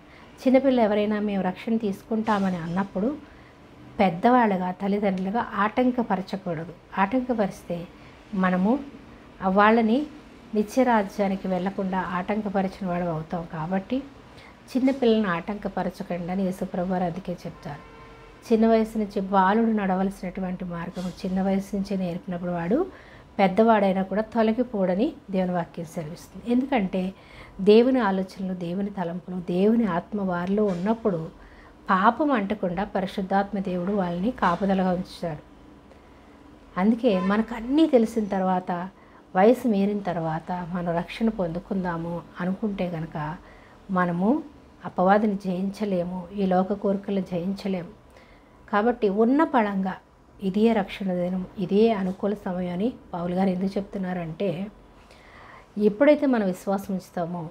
చిన్నపిల్లలు ఎవరైనా మేము రక్షణ తీసుకుంటామని అన్నప్పుడు పెద్దవాళ్ళగా తల్లిదండ్రులుగా ఆటంకపరచకూడదు. ఆటంకపరిస్తే మనము వాళ్ళని నిత్యరాజ్యానికి వెళ్లకుండా ఆటంకపరిచిన వాడు అవుతాం. కాబట్టి చిన్నపిల్లలను ఆటంకపరచకండి అని యేసుప్రభువారు అందుకే చెప్తారు. చిన్న వయసు నుంచి బాలుడు నడవలసినటువంటి మార్గము చిన్న వయసు నుంచే నేర్పినప్పుడు వాడు పెద్దవాడైనా కూడా తొలగిపోడని దేవుని వాక్యం సెలవిస్తుంది. ఎందుకంటే దేవుని ఆలోచనలు, దేవుని తలంపులు, దేవుని ఆత్మ వారిలో ఉన్నప్పుడు పాపం అంటకుండా పరిశుద్ధాత్మ దేవుడు వాళ్ళని కాపుదలగా ఉంచుతాడు. అందుకే మనకు అన్నీ తెలిసిన తర్వాత, వయసు మీరిన తర్వాత మనం రక్షణ పొందుకుందాము అనుకుంటే కనుక మనము అపవాదిని జయించలేము, ఈ లోక కోరికలు జయించలేము. కాబట్టి ఉన్న పళంగా ఇదే రక్షణ దినం, ఇదే అనుకూల సమయం అని పౌలు గారు ఎందుకు చెప్తున్నారంటే ఎప్పుడైతే మనం విశ్వాసం ఉంచుతామో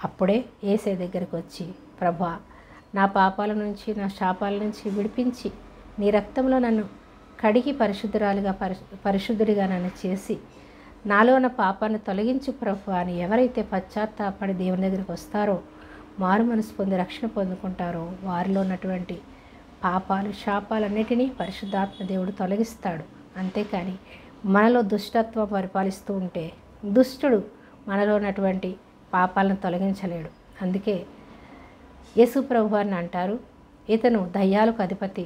అప్పుడే యేసయ్య దగ్గరికి వచ్చి ప్రభువా, నా పాపాల నుంచి నా శాపాల నుంచి విడిపించి నీ రక్తంలో నన్ను కడిగి పరిశుద్ధుడిగా నన్ను చేసి నాలో ఉన్న పాపాన్ని తొలగించు ప్రభువా అని ఎవరైతే పశ్చాత్తాపడి దేవుని దగ్గరికి వస్తారో, మారు మనసు పొంది రక్షణ పొందుకుంటారో వారిలో ఉన్నటువంటి పాపాలు శాపాలన్నిటినీ పరిశుద్ధాత్మ దేవుడు తొలగిస్తాడు. అంతేకాని మనలో దుష్టత్వం పరిపాలిస్తూ ఉంటే దుష్టుడు మనలో ఉన్నటువంటి పాపాలను తొలగించలేడు. అందుకే యేసు ప్రభువారిని అంటారు, ఇతను దయ్యాలకు అధిపతి,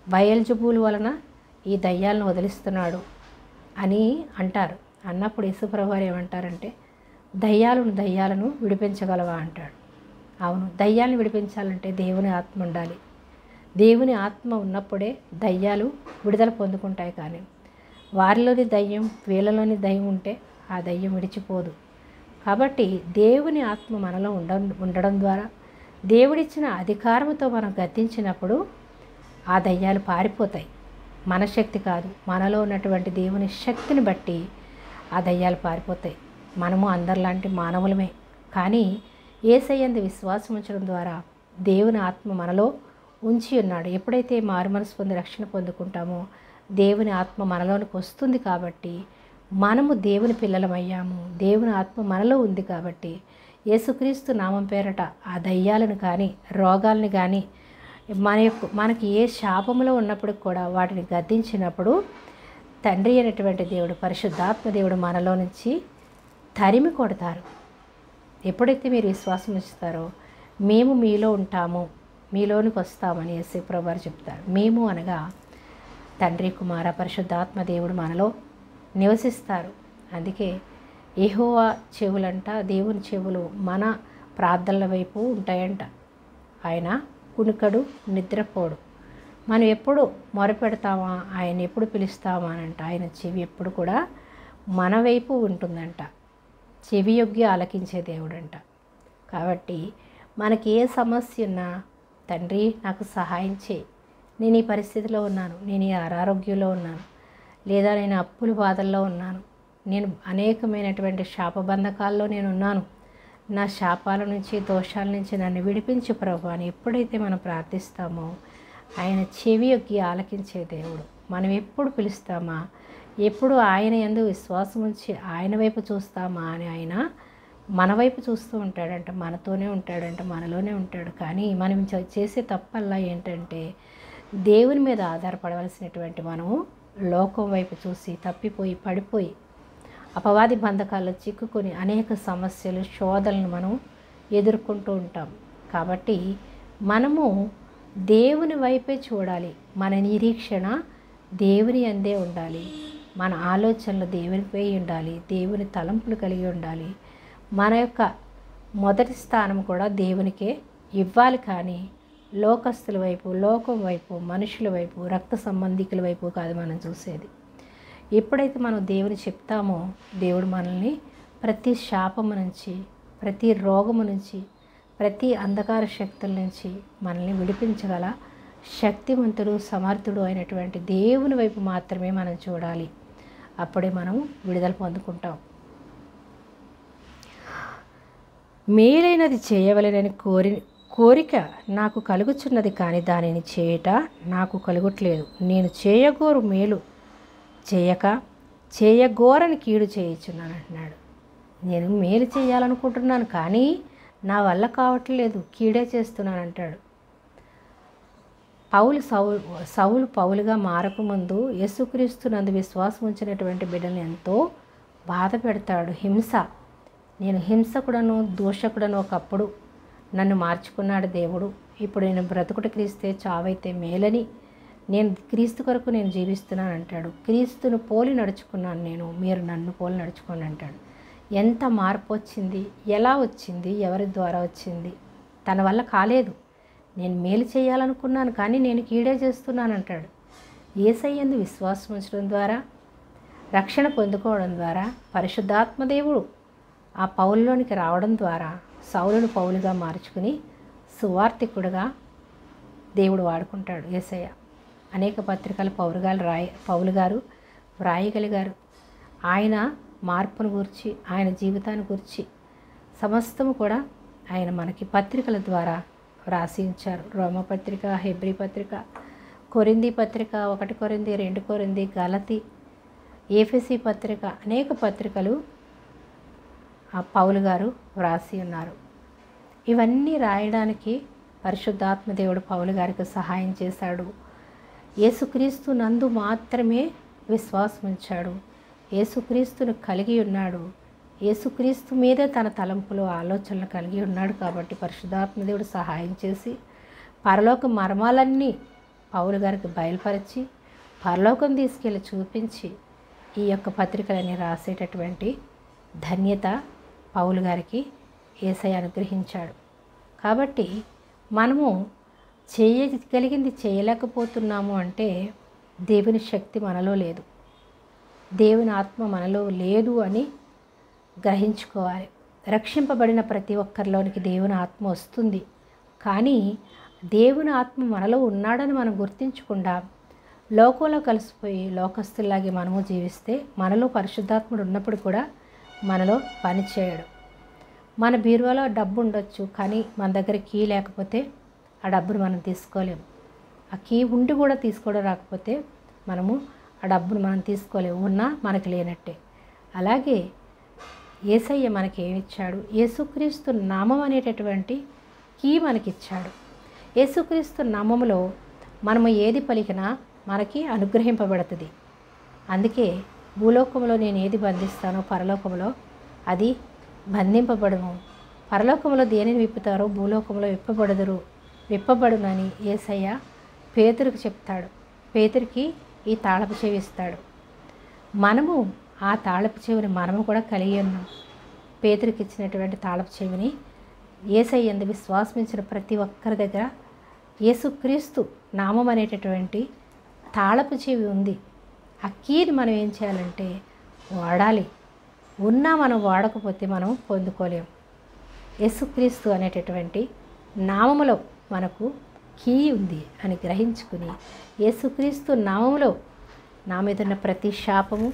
బయల్జబూలు వలన ఈ దయ్యాలను వదిలిస్తున్నాడు అని అంటారు. అన్నప్పుడు యేసు ప్రభువారు ఏమంటారంటే దయ్యాలను విడిపించగలవా అంటాడు. అవును, దయ్యాలను విడిపించాలంటే దేవుని ఆత్మ ఉండాలి. దేవుని ఆత్మ ఉన్నప్పుడే దయ్యాలు విడుదల పొందుకుంటాయి. కానీ వారిలోని దయ్యం, వీళ్ళలోని దయ్యం ఉంటే ఆ దయ్యం విడిచిపోదు. కాబట్టి దేవుని ఆత్మ మనలో ఉండడం ద్వారా దేవుడిచ్చిన అధికారంతో మనం గద్దించినప్పుడు ఆ దయ్యాలు పారిపోతాయి. మన శక్తి కాదు, మనలో ఉన్నటువంటి దేవుని శక్తిని బట్టి ఆ దయ్యాలు పారిపోతాయి. మనము అందరిలాంటి మానవులమే. కానీ యేసయ్యందు విశ్వాసం ఉంచడం ద్వారా దేవుని ఆత్మ మనలో ఉంచి ఉన్నాడు. ఎప్పుడైతే మారు మనసు పొంది రక్షణ పొందుకుంటామో దేవుని ఆత్మ మనలోనికి వస్తుంది. కాబట్టి మనము దేవుని పిల్లలమయ్యాము. దేవుని ఆత్మ మనలో ఉంది కాబట్టి యేసుక్రీస్తు నామం పేరట ఆ దయ్యాలను కానీ రోగాలను కానీ మనకి ఏ శాపంలో ఉన్నప్పుడు కూడా వాటిని గద్దించినప్పుడు తండ్రి అయినటువంటి దేవుడు, పరిశుద్ధాత్మ దేవుడు మనలో నుంచి తరిమి కొడతారు. ఎప్పుడైతే మీరు విశ్వాసం ఉంచుతారో మేము మీలో ఉంటాము, మీలోనికి వస్తామని యేసు ప్రభువారు చెప్తారు. మేము అనగా తండ్రి, కుమార, పరిశుద్ధాత్మ దేవుడు మనలో నివసిస్తారు. అందుకే యెహోవా చెవులంట, దేవుని చెవులు మన ప్రార్థనల వైపు ఉంటాయంట. ఆయన కునుకడు, నిద్రపోడు. మనం ఎప్పుడు మొరపెడతామా, ఆయన ఎప్పుడు పిలుస్తామా అనంట ఆయన చెవి ఎప్పుడు కూడా మన వైపు ఉంటుందంట. చెవి యొగ్గి ఆలకించే దేవుడంట. కాబట్టి మనకి ఏ సమస్య ఉన్నా తండ్రి నాకు సహాయం చేయి, నేను ఈ పరిస్థితిలో ఉన్నాను, నేను ఈ అనారోగ్యంలో ఉన్నాను, లేదా నేను అప్పుల బాధల్లో ఉన్నాను, నేను అనేకమైనటువంటి శాపబంధకాల్లో నేను ఉన్నాను, నా శాపాల నుంచి దోషాల నుంచి నన్ను విడిపించు ప్రభు అని ఎప్పుడైతే మనం ప్రార్థిస్తామో ఆయన చెవి యొగ్గి ఆలకించే దేవుడు. మనం ఎప్పుడు పిలుస్తామా, ఎప్పుడు ఆయన యందు విశ్వాసం ఉంచి ఆయన వైపు చూస్తామా అని ఆయన మన వైపు చూస్తూ ఉంటాడంట, మనతోనే ఉంటాడంట, మనలోనే ఉంటాడు. కానీ మనం చేసే తప్పల్లా ఏంటంటే దేవుని మీద ఆధారపడవలసినటువంటి మనము లోకం వైపు చూసి తప్పిపోయి పడిపోయి అపవాది బంధకాల్లో చిక్కుకొని అనేక సమస్యలు శోధనలను మనం ఎదుర్కొంటూ ఉంటాం. కాబట్టి మనము దేవుని వైపే చూడాలి. మన నిరీక్షణ దేవుని అందే ఉండాలి. మన ఆలోచనలు దేవునిపై ఉండాలి. దేవుని తలంపులు కలిగి ఉండాలి. మన యొక్క మొదటి స్థానం కూడా దేవునికే ఇవ్వాలి. కానీ లోకస్తుల వైపు, లోకం వైపు, మనుషుల వైపు, రక్త సంబంధికుల వైపు కాదు మనం చూసేది. ఎప్పుడైతే మనం దేవుని చెప్తామో దేవుడు మనల్ని ప్రతి శాపము నుంచి, ప్రతి రోగము నుంచి, ప్రతి అంధకార శక్తుల నుంచి మనల్ని విడిపించగల శక్తివంతుడు, సమర్థుడు అయినటువంటి దేవుని వైపు మాత్రమే మనం చూడాలి. అప్పుడే మనం విడుదల పొందుకుంటాం. మేలైనది చేయవలెనని కోరిక నాకు కలుగుచున్నది, కానీ దానిని చేయట నాకు కలుగట్లేదు. నేను చేయగోరు మేలు చేయక చేయగోరని కీడు చేయుచున్నాను అంటున్నాడు. నేను మేలు చేయాలనుకుంటున్నాను, కానీ నా వల్ల కావట్లేదు, కీడే చేస్తున్నాను అంటాడు. సౌలు పౌలుగా మారకముందు యేసుక్రీస్తునందు విశ్వాసం ఉంచినటువంటి బిడ్డలను ఎంతో బాధ పెడతాడు. హింస, నేను హింసకుడను, దూషకుడను ఒకప్పుడు నన్ను మార్చుకున్నాడు దేవుడు. ఇప్పుడు నేను బ్రతుకుట క్రీస్తే, చావైతే మేలని, నేను క్రీస్తు కొరకు నేను జీవిస్తున్నాను అంటాడు. క్రీస్తును పోలి నడుచుకున్నాను నేను, మీరు నన్ను పోలి నడుచుకోండి అంటాడు. ఎంత మార్పు వచ్చింది, ఎలా వచ్చింది, ఎవరి ద్వారా వచ్చింది? తన వల్ల కాలేదు. నేను మేలు చేయాలనుకున్నాను, కానీ నేను కీడే చేస్తున్నాను అంటాడు. యేసయ్యందు విశ్వాసం ఉంచడం ద్వారా, రక్షణ పొందుకోవడం ద్వారా, పరిశుద్ధాత్మదేవుడు ఆ పౌలులోనికి రావడం ద్వారా సౌలును పౌలుగా మార్చుకుని సువార్తికుడుగా దేవుడు వాడుకుంటాడు యేసయ్య. అనేక పత్రికలు పౌలు గారు వ్రాయగలిగారు. ఆయన మార్పును గురించి, ఆయన జీవితాన్ని గురించి సమస్తము కూడా ఆయన మనకి పత్రికల ద్వారా రాసి ఉంచారు. రోమపత్రిక, హెబ్రీ పత్రిక, కొరింథీ పత్రిక, 1 కొరింథీ, 2 కొరింథీ, గలతీ, ఎఫెసీ పత్రిక, అనేక పత్రికలు ఆ పౌలు గారు వ్రాసి ఉన్నారు. ఇవన్నీ రాయడానికి పరిశుద్ధాత్మ దేవుడు పౌలు గారికి సహాయం చేశాడు. యేసుక్రీస్తు నందు మాత్రమే విశ్వాసం ఉంచాడు. యేసుక్రీస్తును కలిగి ఉన్నాడు. యేసుక్రీస్తు మీదే తన తలంపులు, ఆలోచనలు కలిగి ఉన్నాడు. కాబట్టి పరిశుద్ధాత్మ దేవుడు సహాయం చేసి పరలోక మర్మాలన్నీ పౌలు గారికి బయలుపరిచి పరలోకం తీసుకెళ్ళి చూపించి ఈ యొక్క పత్రికలన్నీ రాసేటటువంటి ధన్యత పౌలు గారికి యేసయ్య అనుగ్రహించాడు. కాబట్టి మనము చేయగలిగింది చేయలేకపోతున్నాము అంటే దేవుని శక్తి మనలో లేదు, దేవుని ఆత్మ మనలో లేదు అని గ్రహించుకోవాలి. రక్షింపబడిన ప్రతి ఒక్కరిలోనికి దేవుని ఆత్మ వస్తుంది. కానీ దేవుని ఆత్మ మనలో ఉన్నాడని మనం గుర్తించకుండా లోకంలో కలిసిపోయి లోకస్తుల్లాగే మనము జీవిస్తే మనలో పరిశుద్ధాత్ముడు ఉన్నప్పుడు కూడా మనలో పని చేయడు. మన బీరువాలో డబ్బు ఉండొచ్చు, కానీ మన దగ్గర కీ లేకపోతే ఆ డబ్బును మనం తీసుకోలేము. ఆ కీ ఉండి కూడా తీసుకోవడం రాకపోతే మనము ఆ డబ్బును మనం తీసుకోలేము, ఉన్నా మనకి లేనట్టే. అలాగే యేసయ్య మనకి ఏమిచ్చాడు? యేసుక్రీస్తు నామం అనేటటువంటి కీ మనకిచ్చాడు. యేసుక్రీస్తు నామములో మనము ఏది పలికినా మనకి అనుగ్రహింపబడుతుంది. అందుకే భూలోకంలో నేను ఏది బంధిస్తానో పరలోకంలో అది బంధింపబడును, పరలోకంలో దేనిని విప్పుతారో భూలోకంలో విప్పబడునని యేసయ్య పేతురుకు చెప్తాడు. పేతురికి ఈ తాళపు చెవి ఇస్తాడు. మనము ఆ తాళపు చెవిని మనము కూడా కలిగి ఉన్నాం. పేతురికి ఇచ్చినటువంటి తాళపు చెవిని యేసయ్య యందు విశ్వాసించిన ప్రతి ఒక్కరి దగ్గర యేసుక్రీస్తు నామం అనేటటువంటి తాళపు చెవి ఉంది. ఆ కీని మనం ఏం చేయాలంటే వాడాలి. ఉన్నా మనం వాడకపోతే మనం పొందుకోలేము. యేసుక్రీస్తు అనేటటువంటి నామములో మనకు కీ ఉంది అని గ్రహించుకుని యేసుక్రీస్తు నామములో నా మీద ఉన్న ప్రతి శాపము,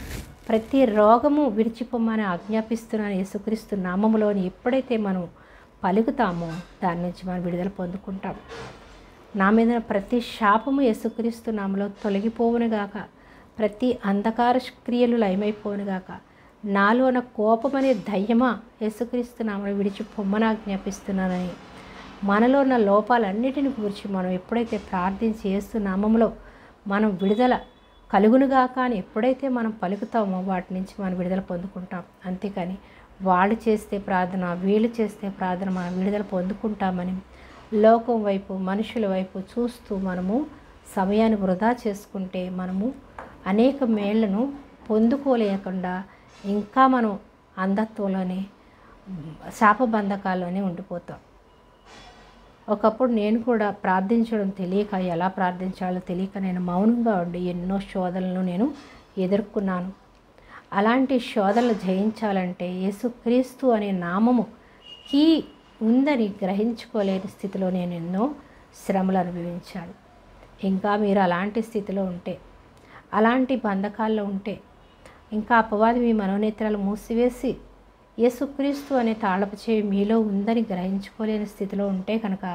ప్రతి రోగము విడిచిపోమని ఆజ్ఞాపిస్తున్నాను. యేసుక్రీస్తు నామములోని ఎప్పుడైతే మనం పలుకుతామో దాని నుంచి మనం విడుదల పొందుకుంటాం. నా మీద ప్రతి శాపము యేసుక్రీస్తు నామములో తొలగిపోవునుగాక, ప్రతి అంధకార క్రియలు లయమైపోవునుగాక, నాలోన కోపమనే దయ్యమా యేసుక్రీస్తు నామములో విడిచి పొమ్మని ఆజ్ఞాపిస్తున్నానని మనలో ఉన్న లోపాలన్నిటిని గురించి మనం ఎప్పుడైతే ప్రార్థించి యేసు నామములో మనం విడుదల కలుగునుగాక అని ఎప్పుడైతే మనం పలుకుతామో వాటి నుంచి మనం విడుదల పొందుకుంటాం. అంతేకాని వాళ్ళు చేస్తే ప్రార్థన, వీళ్ళు చేస్తే ప్రార్థన మనం విడుదల పొందుకుంటామని లోకం వైపు, మనుషుల వైపు చూస్తూ మనము సమయాన్ని వృధా చేసుకుంటే మనము అనేక మేళ్లను పొందుకోలేకుండా ఇంకా మనం అంధత్వంలోనే, శాపబంధకాల్లోనే ఉండిపోతాం. ఒకప్పుడు నేను కూడా ప్రార్థించడం తెలియక, ఎలా ప్రార్థించాలో తెలియక నేను మౌనంగా ఉండి ఎన్నో శోధనలను నేను ఎదుర్కొన్నాను. అలాంటి శోధనలు జయించాలంటే యేసుక్రీస్తు అనే నామము కీ ఉందని గ్రహించుకోలేని స్థితిలో నేను ఎన్నో శ్రమలు అనుభవించాను. ఇంకా మీరు అలాంటి స్థితిలో ఉంటే, అలాంటి బంధకాల్లో ఉంటే, ఇంకా అపవాది మీ మనోనేత్రాలు మూసివేసి యేసుక్రీస్తు అనే తాళపు చేయి మీలో ఉందని గ్రహించుకోలేని స్థితిలో ఉంటే కనుక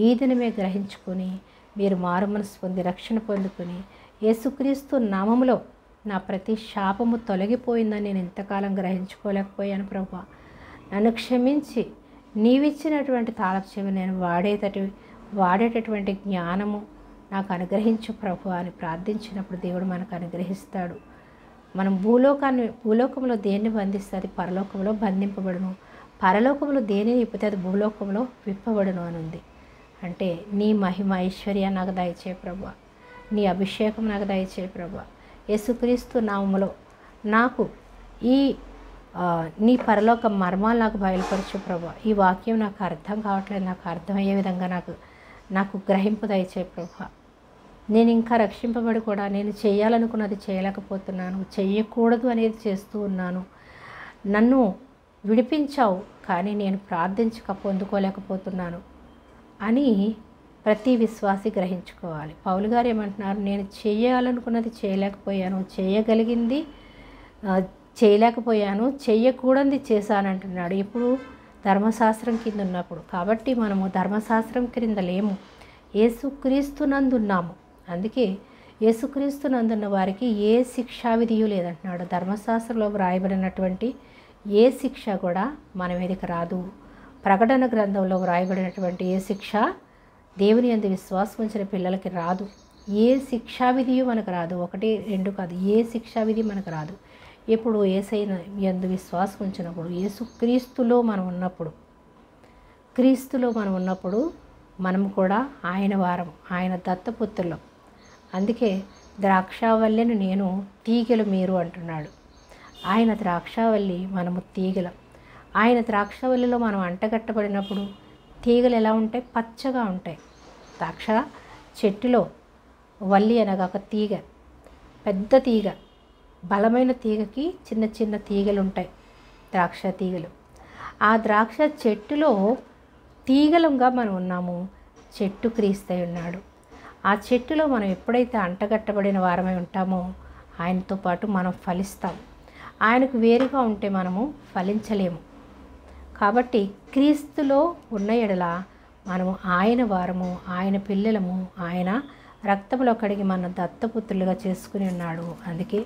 ఈ దినమే గ్రహించుకొని మీరు మారు మనసు పొంది రక్షణ పొందుకొని యేసుక్రీస్తు నామములో నా ప్రతి శాపము తొలగిపోయిందని నేను ఎంతకాలం గ్రహించుకోలేకపోయాను ప్రభువా, నన్ను క్షమించి నీవిచ్చినటువంటి తాళపు చెవి నేను వాడేటటువంటి జ్ఞానము నాకు అనుగ్రహించు ప్రభువా అని ప్రార్థించినప్పుడు దేవుడు మనకు అనుగ్రహిస్తాడు. మనం భూలోకంలో దేన్ని బంధిస్తే అది పరలోకంలో బంధింపబడును, పరలోకంలో దేనిని విప్పితే అది భూలోకంలో విప్పబడును అని ఉంది. అంటే నీ మహిమ ఐశ్వర్య నాకు దయచేయ ప్రభువా, నీ అభిషేకం నాకు దయచేయ ప్రభువా. యేసుక్రీస్తు నామములో నాకు ఈ నీ పరలోక మర్మాలు నాకు బయలుపరచు ప్రభువా. ఈ వాక్యం నాకు అర్థం కావట్లేదు, నాకు అర్థమయ్యే విధంగా నాకు గ్రహింపు దయచేయ ప్రభువా. నేను ఇంకా రక్షింపబడి కూడా నేను చేయాలనుకున్నది చేయలేకపోతున్నాను, చెయ్యకూడదు అనేది చేస్తూ ఉన్నాను. నన్ను విడిపించావు కానీ నేను ప్రార్థించక పొందుకోలేకపోతున్నాను అని ప్రతి విశ్వాసి గ్రహించుకోవాలి. పౌలు గారు ఏమంటున్నారు, నేను చేయాలనుకున్నది చేయలేకపోయాను, చేయగలిగింది చేయలేకపోయాను, చెయ్యకూడనిది చేశానంటున్నాడు. ఇప్పుడు ధర్మశాస్త్రం కింద ఉన్నప్పుడు. కాబట్టి మనము ధర్మశాస్త్రం క్రింద లేము, యేసుక్రీస్తునందున్నాము. అందుకే యేసుక్రీస్తునందున్న వారికి ఏ శిక్షా విధియు లేదంటున్నాడు. ధర్మశాస్త్రంలో వ్రాయబడినటువంటి ఏ శిక్ష కూడా మన మీదకి రాదు. ప్రకటన గ్రంథంలో వ్రాయబడినటువంటి ఏ శిక్ష దేవుని యందు విశ్వాసం ఉంచిన పిల్లలకి రాదు. ఏ శిక్షా విధియు మనకు రాదు. 1, 2 కాదు, ఏ శిక్షా విధి మనకు రాదు. ఎప్పుడు యేసయ్య యందు విశ్వాసం ఉంచినప్పుడు, యేసుక్రీస్తులో మనం ఉన్నప్పుడు మనము కూడా ఆయన వారం, ఆయన దత్తపుత్రులం. అందుకే ద్రాక్షావల్లెను నేను, తీగలు మీరు అంటున్నాడు. ఆయన ద్రాక్షావల్లి, మనము తీగలం. ఆయన ద్రాక్షావల్లిలో మనం అంటగట్టబడినప్పుడు తీగలు ఎలా ఉంటాయి? పచ్చగా ఉంటాయి. ద్రాక్ష చెట్టులో వల్లి అనగా ఒక తీగ, పెద్ద తీగ, బలమైన తీగకి చిన్న చిన్న తీగలు ఉంటాయి, ద్రాక్ష తీగలు. ఆ ద్రాక్ష చెట్టులో తీగలంగా మనం ఉన్నాము. చెట్టు క్రీస్తై ఉన్నాడు. ఆ చెట్టులో మనం ఎప్పుడైతే అంటగట్టబడిన వారమై ఉంటామో ఆయనతో పాటు మనం ఫలిస్తాం. ఆయనకు వేరుగా ఉంటే మనము ఫలించలేము. కాబట్టి క్రీస్తులో ఉన్న ఎడల మనము ఆయన వారము, ఆయన పిల్లలము, ఆయన రక్తంలో కడిగి మన దత్తపుత్రులుగా చేసుకుని ఉన్నాడు. అందుకే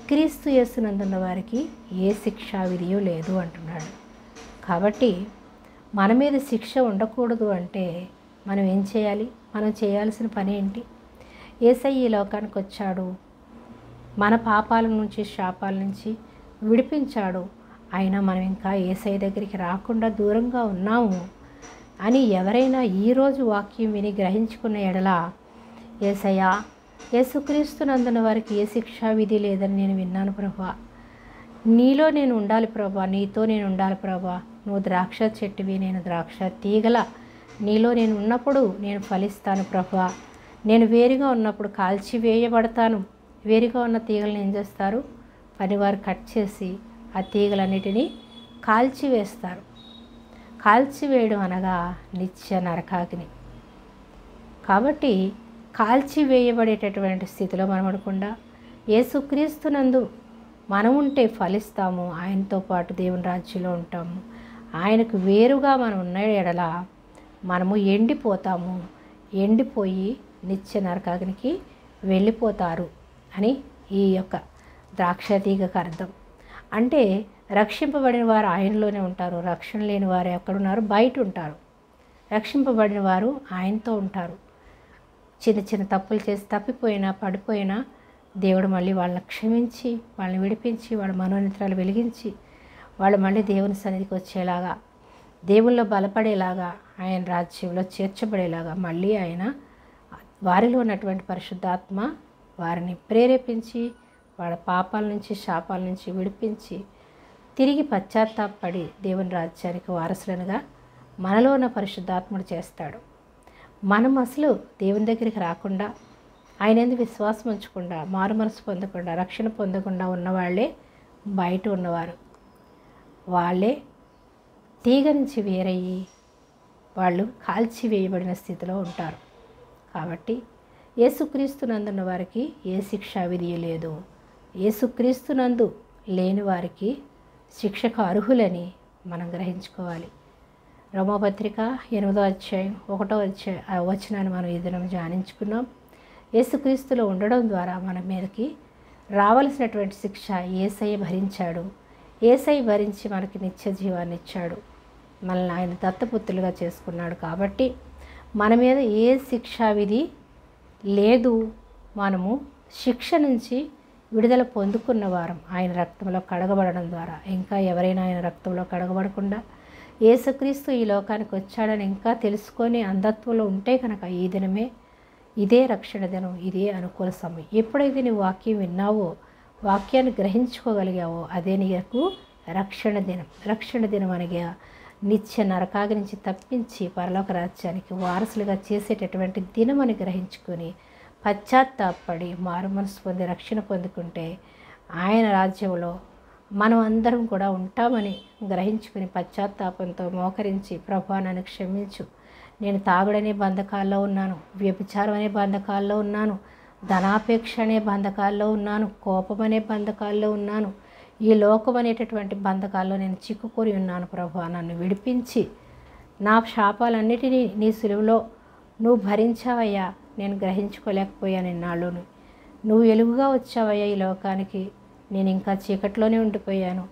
క్రీస్తు యేసునందున్న వారికి ఏ శిక్షా విధియో లేదు అంటున్నాడు. కాబట్టి మన మీద శిక్ష ఉండకూడదు అంటే మనం ఏం చేయాలి? మనం చేయాల్సిన పని ఏంటి? యేసయ్య ఈ లోకానికి వచ్చాడు, మన పాపాల నుంచి, శాపాల నుంచి విడిపించాడు. అయినా మనం ఇంకా యేసయ్య దగ్గరికి రాకుండా దూరంగా ఉన్నాము అని ఎవరైనా ఈరోజు వాక్యం విని గ్రహించుకున్న ఎడల, యేసయ్య, యేసుక్రీస్తునందున వారికి ఏ శిక్షా విధి లేదని నేను విన్నాను ప్రభువా, నీలో నేను ఉండాలి ప్రభువా, నీతో నేను ఉండాలి ప్రభువా. నువ్వు ద్రాక్ష చెట్టువి, నేను ద్రాక్ష తీగల. నీలో నేను ఉన్నప్పుడు నేను ఫలిస్తాను ప్రభువా. నేను వేరుగా ఉన్నప్పుడు కాల్చివేయబడతాను. వేరుగా ఉన్న తీగలను ఏం చేస్తారు? పనివారు కట్ చేసి ఆ తీగలన్నిటినీ కాల్చివేస్తారు. కాల్చివేయడం అనగా నిత్య నరకాగ్ని. కాబట్టి కాల్చివేయబడేటటువంటి స్థితిలో మనం ఉండకుండా యేసుక్రీస్తునందు మనం ఉంటే ఫలిస్తాము. ఆయనతో పాటు దేవుని రాజ్యంలో ఉంటాము. ఆయనకు వేరుగా మనం ఉన్న ఎడల మనము ఎండిపోతాము. ఎండిపోయి నిత్య నరకాగ్నికి వెళ్ళిపోతారు అని ఈ యొక్క ద్రాక్ష తీగకు అర్థం. అంటే రక్షింపబడిన వారు ఆయనలోనే ఉంటారు, రక్షణ లేని వారు ఎక్కడున్నారు? బయట ఉంటారు. రక్షింపబడిన వారు ఆయనతో ఉంటారు. చిన్న చిన్న తప్పులు చేసి తప్పిపోయినా, పడిపోయినా, దేవుడు మళ్ళీ వాళ్ళని క్షమించి, వాళ్ళని విడిపించి, వాళ్ళ మనోనేత్రాలు వెలిగించి, వాళ్ళు మళ్ళీ దేవుని సన్నిధికి వచ్చేలాగా, దేవుల్లో బలపడేలాగా, ఆయన రాజ్యంలో చేర్చబడేలాగా మళ్ళీ ఆయన వారిలో ఉన్నటువంటి పరిశుద్ధాత్మ వారిని ప్రేరేపించి, వాళ్ళ పాపాల నుంచి, శాపాల నుంచి విడిపించి, తిరిగి పశ్చాత్తాపడి దేవుని రాజ్యానికి వారసులనుగా మనలో ఉన్న పరిశుద్ధాత్ముడు చేస్తాడు. మనం అసలు దేవుని దగ్గరికి రాకుండా, ఆయన యందు విశ్వాసం ఉంచకుండా, మారు మనసు పొందకుండా, రక్షణ పొందకుండా ఉన్నవాళ్లే బయట ఉన్నవారు. వాళ్ళే తీగ నుంచి వేరయ్యి వాళ్ళు కాల్చివేయబడిన స్థితిలో ఉంటారు. కాబట్టి యేసుక్రీస్తునందున్న వారికి ఏ శిక్షా విధి లేదు. యేసుక్రీస్తునందు లేని వారికి శిక్షకు అర్హులని మనం గ్రహించుకోవాలి. రోమాపత్రిక 8వ అధ్యాయం 1వ వచనాన్ని మనం ఈ దినం ధ్యానించుకున్నాం. యేసుక్రీస్తులో ఉండడం ద్వారా మన మీదకి రావలసినటువంటి శిక్ష యేసయ్య భరించాడు. యేసయ్య భరించి మనకి నిత్య జీవాన్ని ఇచ్చాడు. మనల్ని ఆయన దత్తపుత్రులుగా చేసుకున్నాడు. కాబట్టి మన మీద ఏ శిక్షా విధి లేదు. మనము శిక్ష నుంచి విడుదల పొందుకున్న వారం ఆయన రక్తంలో కడగబడడం ద్వారా. ఇంకా ఎవరైనా ఆయన రక్తంలో కడగబడకుండా యేసుక్రీస్తు ఈ లోకానికి వచ్చాడని ఇంకా తెలుసుకొని అంధత్వంలో ఉంటే కనుక ఈ దినమే ఇదే రక్షణ దినం, ఇదే అనుకూల సమయం. ఎప్పుడైతే నువ్వు వాక్యం విన్నావో, వాక్యాన్ని గ్రహించుకోగలిగావో అదే నీకు రక్షణ దినం. రక్షణ దినం అనగా నిత్య నరకాగ్ని నుంచి తప్పించి పరలోక రాజ్యానికి వారసులుగా చేసేటటువంటి దినం అని గ్రహించుకొని పశ్చాత్తాపడి మారు మనసు పొంది రక్షణ పొందుకుంటే ఆయన రాజ్యంలో మనం అందరం కూడా ఉంటామని గ్రహించుకుని పశ్చాత్తాపంతో మోకరించి, ప్రభువా నన్ను క్షమించు, నేను తాగుడనే బంధకాల్లో ఉన్నాను, వ్యభిచారం అనే బంధకాల్లో ఉన్నాను, ధనాపేక్ష అనే బంధకాల్లో ఉన్నాను, కోపం అనే బంధకాల్లో ఉన్నాను, ఈ లోకం అనేటటువంటి బంధకాల్లో నేను చిక్కుకొని ఉన్నాను. ప్రభువా నన్ను విడిపించి నా శాపాలన్నిటినీ నీ సిలువలో నువ్వు భరించావయ్యా. నేను గ్రహించుకోలేకపోయాను ఇన్నాళ్ళును. నువ్వు వెలుగుగా వచ్చావయ్యా ఈ లోకానికి, నేను ఇంకా చీకట్లోనే ఉండిపోయాను.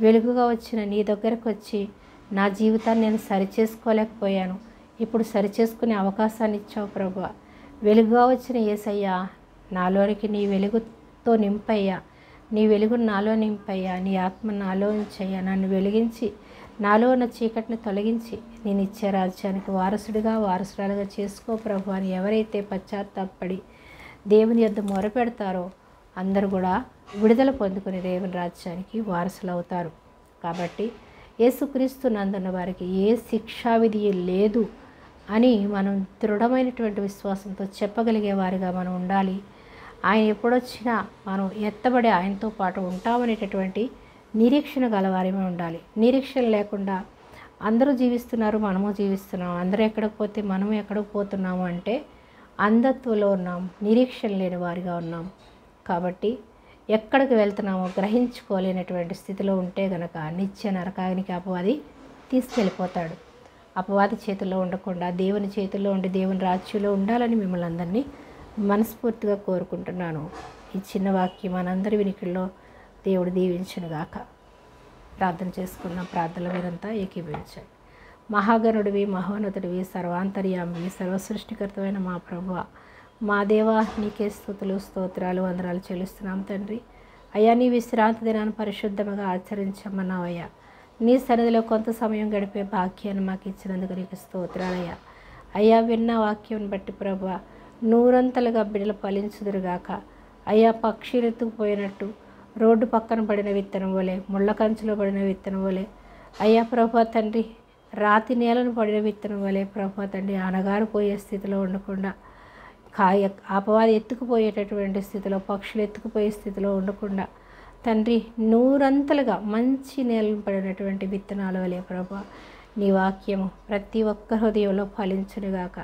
వెలుగుగా వచ్చిన నీ దగ్గరకు వచ్చి నా జీవితాన్ని నేను సరిచేసుకోలేకపోయాను. ఇప్పుడు సరిచేసుకునే అవకాశాన్ని ఇచ్చావు ప్రభువా. వెలుగుగా వచ్చిన యేసయ్యా, నాలోనికి నీ వెలుగుతో నింపయ్యా, నీ వెలుగును నాలో నింపయ్యా, నీ ఆత్మ నాలో ఉంచయ్యా. నన్ను వెలిగించి నాలో ఉన్న చీకటిని తొలగించి నేను ఇచ్చే రాజ్యానికి వారసురాలుగా చేసుకో ప్రభువా అని ఎవరైతే పశ్చాత్తాపడి దేవుని యొద్ద మొరపెడతారో అందరూ కూడా విడుదల పొందుకుని దేవుని రాజ్యానికి వారసులు అవుతారు. కాబట్టి యేసుక్రీస్తు నందున్న వారికి ఏ శిక్షా విధి లేదు అని మనం దృఢమైనటువంటి విశ్వాసంతో చెప్పగలిగే వారిగా మనం ఉండాలి. ఆయన ఎప్పుడొచ్చినా మనం ఎత్తబడి ఆయనతో పాటు ఉంటామనేటటువంటి నిరీక్షణ గలవారిమే ఉండాలి. నిరీక్షణ లేకుండా అందరూ జీవిస్తున్నారు, మనము జీవిస్తున్నాం, అందరూ ఎక్కడికి పోతే మనము ఎక్కడికి పోతున్నాము అంటే అంధత్వంలో ఉన్నాం, నిరీక్షణ లేని వారిగా ఉన్నాం. కాబట్టి ఎక్కడికి వెళ్తున్నామో గ్రహించుకోలేనటువంటి స్థితిలో ఉంటే గనక నిత్య నరకాగ్నికి అపవాది తీసుకెళ్ళిపోతాడు. అపవాది చేతుల్లో ఉండకుండా దేవుని చేతుల్లో ఉండి దేవుని రాజ్యంలో ఉండాలని మిమ్మల్ని అందరినీ మనస్ఫూర్తిగా కోరుకుంటున్నాను. ఈ చిన్న వాక్యం మనందరి వినికిల్లో దేవుడు దీవించునుగాక. ప్రార్థన చేసుకున్న ప్రార్థనల మీరంతా ఏకీభవించండి. మహాగణుడివి, మహోన్నతుడివి, సర్వాంతర్యామివి, సర్వసృష్టికర్తమైన మా ప్రభువ, మా దేవా, నీకే స్తుతులు, స్తోత్రాలు, వందనాలు చెల్లిస్తున్నాం తండ్రి. అయ్యా, నీ విశ్రాంతి దినాన్ని పరిశుద్ధంగా ఆచరించమన్నావయ్యా. నీ సన్నిధిలో కొంత సమయం గడిపే భాగ్యాన్ని మాకు ఇచ్చినందుకు నీకు స్తోత్రాలయ్యా. అయ్యా, విన్న వాక్యం బట్టి ప్రభువ, నూరంతలుగా బిడ్డలు ఫలించుదురుగాక. అయ్యా, పక్షులు ఎత్తుకుపోయినట్టు రోడ్డు పక్కన పడిన విత్తనం వలె, ముళ్ళ కంచులో పడిన విత్తనం వలె, అయ్యా ప్రభా తండ్రి, రాతి నేలను పడిన విత్తనం వలె ప్రభా తండ్రి, అనగారిపోయే స్థితిలో ఉండకుండా, అపవాది ఎత్తుకుపోయేటటువంటి స్థితిలో, పక్షులు ఎత్తుకుపోయే స్థితిలో ఉండకుండా తండ్రి, నూరంతలుగా మంచి నేలను పడినటువంటి విత్తనాల వలె ప్రభా నీ వాక్యము ప్రతి ఒక్క హృదయంలో ఫలించునుగాక.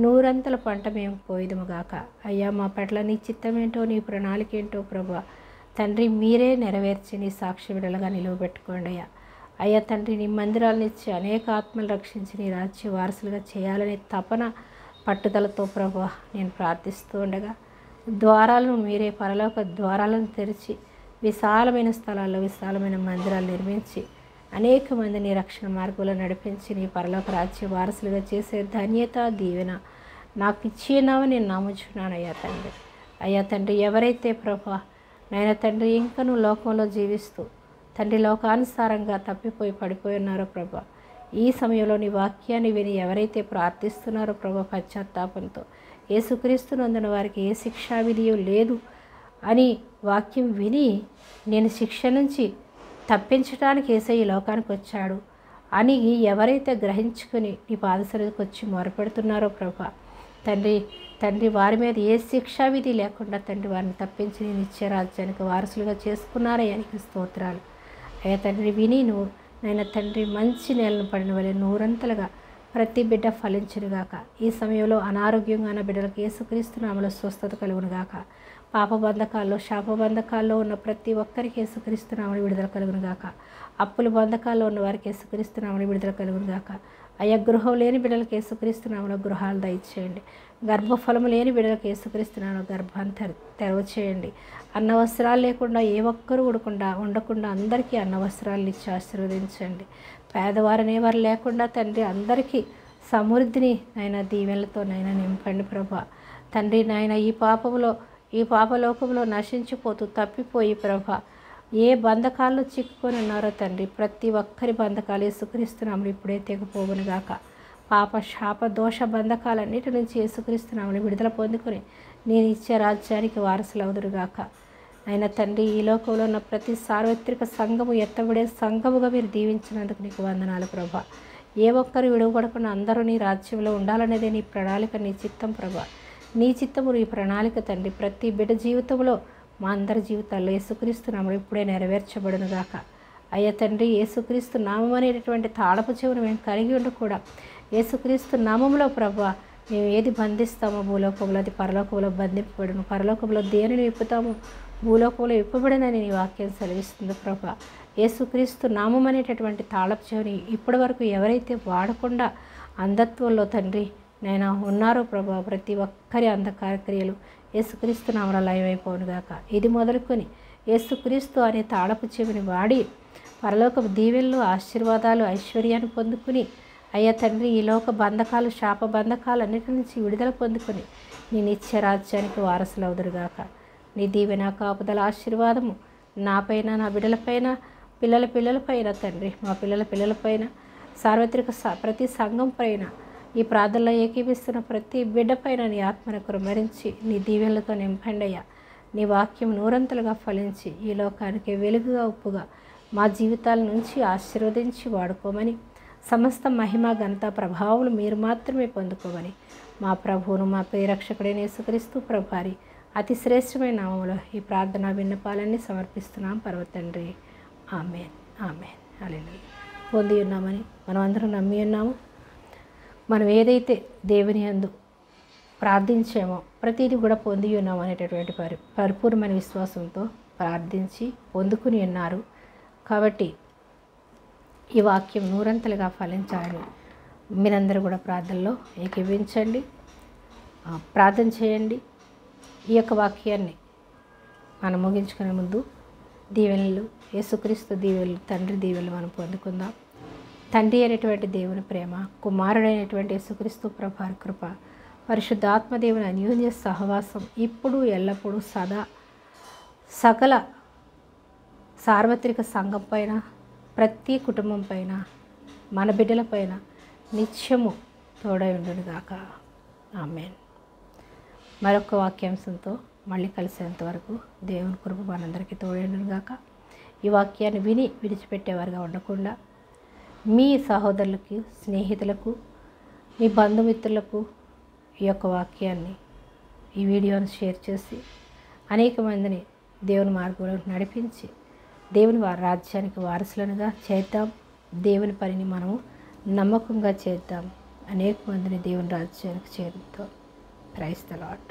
నూరంతల పంట మేము పోయిదముగాక. అయ్యా, మా పట్ల నీ చిత్తమేంటో, నీ ప్రణాళిక ఏంటో ప్రభా తండ్రి మీరే నెరవేర్చి నీ సాక్షి విడలుగా నిలువబెట్టుకోండి అయ్యా. అయ్యా తండ్రి, నీ మందిరాలను ఇచ్చి అనేక ఆత్మలు రక్షించి నీ రాజ్య వారసులుగా చేయాలనే తపన పట్టుదలతో ప్రభా నేను ప్రార్థిస్తూ ఉండగా, ద్వారాలను మీరే, పరలోక ద్వారాలను తెరిచి విశాలమైన స్థలాల్లో విశాలమైన మందిరాలు నిర్మించి అనేక మందిని రక్షణ మార్గంలో నడిపించి నీ పరలోక రాజ్య వారసులుగా చేసే ధన్యత, దీవెన నాకు ఇచ్చినావని నేను నమ్ముచున్నానయ్యా తండ్రి. అయ్యా తండ్రి, ఎవరైతే ప్రభా నాయన తండ్రి ఇంకనూ లోకంలో జీవిస్తూ తండ్రి లోకానుసారంగా తప్పిపోయి పడిపోయి ఉన్నారో ప్రభా, ఈ సమయంలో నీ వాక్యాన్ని విని ఎవరైతే ప్రార్థిస్తున్నారో ప్రభా పశ్చాత్తాపంతో, యేసుక్రీస్తునందున వారికి ఏ శిక్షా విధియు లేదు అని వాక్యం విని నేను శిక్ష నుంచి తప్పించడానికి యేసయ్య ఈ లోకానికి వచ్చాడు అని ఎవరైతే గ్రహించుకుని నీ పాదసరికి వచ్చి మొరపెడుతున్నారో ప్రభా తండ్రి వారి మీద ఏ శిక్షా విధి లేకుండా తండ్రి వారిని తప్పించి నీ నిత్య రాజ్యానికి వారసులుగా చేసుకున్నారయ్యానికి స్తోత్రాలు. అయ్యా తండ్రి, విని నువ్వు నాయన తండ్రి మంచి నేలను పడిన వలె నూరంతలుగా ప్రతి బిడ్డ ఫలించునుగాక. ఈ సమయంలో అనారోగ్యంగా ఉన్న బిడ్డలకు యేసుక్రీస్తు నామములో స్వస్థత కలుగునుగాక. పాప బంధకాల్లో శాప బంధకాల్లో ఉన్న ప్రతి ఒక్కరికి యేసుక్రీస్తు నామములో విడుదల కలుగునుగాక. అప్పుల బంధకాల్లో ఉన్న వారికి యేసుక్రీస్తు నామములో విడుదల కలుగునుగాక. అయ్యా గృహం లేని బిడ్డలకు యేసుక్రీస్తు నామములో గృహాలు దయచేయండి. గర్భఫలము లేని బిడ్డలకు యేసుక్రీస్తు నామములో గర్భాన్ని తెరవచేయండి. అన్నవస్త్రాలు లేకుండా ఏ ఒక్కరు ఉండకుండా అందరికీ అన్నవస్త్రాలు ఇచ్చి ఆశీర్వదించండి. పేదవారనే వారు లేకుండా తండ్రి అందరికీ సమృద్ధిని నాయన దీవెనలతో నాయన నింపండి ప్రభా. తండ్రి నాయన ఈ పాపలోకంలో నశించిపోతూ తప్పిపోయి ప్రభా ఏ బంధకాల్లో చిక్కుకొని ఉన్నారో తండ్రి, ప్రతి ఒక్కరి బంధకాలు యేసుక్రీస్తు నామములో ఇప్పుడే తెగిపోవునుగాక. పాప శాప దోష బంధకాలన్నిటి నుంచి యేసుక్రీస్తు నామములో విడుదల పొందుకొని నేను ఇచ్చే రాజ్యానికి వారసులవుదురుగాక. అయినా తండ్రి, ఈ లోకంలో ఉన్న ప్రతి సార్వత్రిక సంఘము ఎత్తబడే సంఘముగా మీరు దీవించినందుకు నీకు వందనాలు ప్రభా. ఏ ఒక్కరు విడువబడకుండా అందరూ నీ రాజ్యంలో ఉండాలనేదే నీ ప్రణాళిక, నీ చిత్తం ప్రభా. నీ చిత్తము నీ ప్రణాళిక తండ్రి ప్రతి బిడ్డ జీవితంలో మా అందరి జీవితాల్లో యేసుక్రీస్తు నామములో ఇప్పుడే నెరవేర్చబడునుగాక. అయ్యా తండ్రి, యేసుక్రీస్తు నామం అనేటటువంటి తాళపు చెవును మేము కలిగి ఉండి కూడా యేసుక్రీస్తు నామములో ప్రభా మేము ఏది బంధిస్తామో భూలోకంలో అది పరలోకంలో బంధింపబడును, పరలోకంలో దేనిని విప్పుతామో భూలోకంలో విప్పబడినని నీ వాక్యం సెలవిస్తుంది ప్రభా. యేసుక్రీస్తు నామం అనేటటువంటి తాళపు చెవిని ఇప్పటి వరకు ఎవరైతే వాడకుండా అంధత్వంలో తండ్రి నేను ఉన్నారో ప్రభా, ప్రతి ఒక్కరి అంధకార క్రియలు యేసుక్రీస్తు నామములో లయమైపోనుగాక. ఇది మొదలుకొని యేసుక్రీస్తు అనే తాళపు చెవిని వాడి పరలోక దీవెనలు, ఆశీర్వాదాలు, ఐశ్వర్యాన్ని పొందుకుని అయ్యా తండ్రి ఈ లోక బంధకాలు శాప బంధకాలు అన్నిటి నుంచి విడుదల పొందుకొని నీ నిత్య రాజ్యానికి వారసులవుదురుగాక. నీ దీవెన కాపుదల ఆశీర్వాదము నాపైన, నా బిడ్డలపైన, పిల్లలపైన తండ్రి, మా పిల్లలపైన, సార్వత్రిక ప్రతి సంఘం పైన, ఈ ప్రార్థనలో ఏకీపిస్తున్న ప్రతి బిడ్డపైన నీ ఆత్మను కుమ్మరించి నీ దీవెనలతో నింపండి అయ్యా. నీ వాక్యం నూరంతలుగా ఫలించి ఈ లోకానికి వెలుగుగా, ఉప్పుగా మా జీవితాల నుంచి ఆశీర్వదించి వాడుకోమని, సమస్త మహిమ ఘనత ప్రభావాలు మీరు మాత్రమే పొందుకోమని మా ప్రభువును మా ప్రియరక్షకుడైన యేసుక్రీస్తు ప్రభారి అతి శ్రేష్టమైన నామములో ఈ ప్రార్థన విన్నపాలన్నీ సమర్పిస్తున్నాం పరమ తండ్రి. ఆమేన్, ఆమేన్, హల్లెలూయా. పొంది ఉన్నామని మనం అందరం నమ్మి ఉన్నాము. మనం ఏదైతే దేవుని యందు ప్రార్థించామో ప్రతిదీ కూడా పొంది ఉన్నాం అనేటటువంటి పరిపూర్ణమైన విశ్వాసంతో ప్రార్థించి పొందుకుని ఉన్నారు. కాబట్టి ఈ వాక్యం నూరంతలుగా ఫలించాలని మీరందరూ కూడా ప్రార్థనలో ఏకీవించండి, ప్రార్థన చేయండి. ఈ యొక్క వాక్యాన్ని మనం ముగించుకునే ముందు దీవెనలు, యేసుక్రీస్తు దీవెనలు, తండ్రి దీవెనలు మనం పొందుకుందాం. తండ్రి అయినటువంటి దేవుని ప్రేమ, కుమారుడైనటువంటి యేసుక్రీస్తు ప్రభారి కృప, పరిశుద్ధాత్మ దేవుని అన్యోన్య సహవాసం ఇప్పుడు ఎల్లప్పుడూ సదా సకల సార్వత్రిక సంఘం పైన, ప్రతి కుటుంబం పైన, మన బిడ్డల పైన నిత్యము తోడై ఉండునుగాక. ఆమేన్. మరొక వాక్యాంశంతో మళ్ళీ కలిసేంత వరకు దేవుని కృప మనందరికీ తోడై ఉండునుగాక. ఈ వాక్యాన్ని విని విడిచిపెట్టేవారుగా ఉండకుండా మీ సహోదరులకు, స్నేహితులకు, మీ బంధుమిత్రులకు ఈ యొక్క వాక్యాన్ని, ఈ వీడియోను షేర్ చేసి అనేక మందిని దేవుని మార్గంలో నడిపించి దేవుని రాజ్యానికి వారసులనుగా చేద్దాం. దేవుని పనిని మనము నమ్మకంగా చేద్దాం. అనేక మందిని దేవుని రాజ్యానికి చేరుతాం. Praise the lord.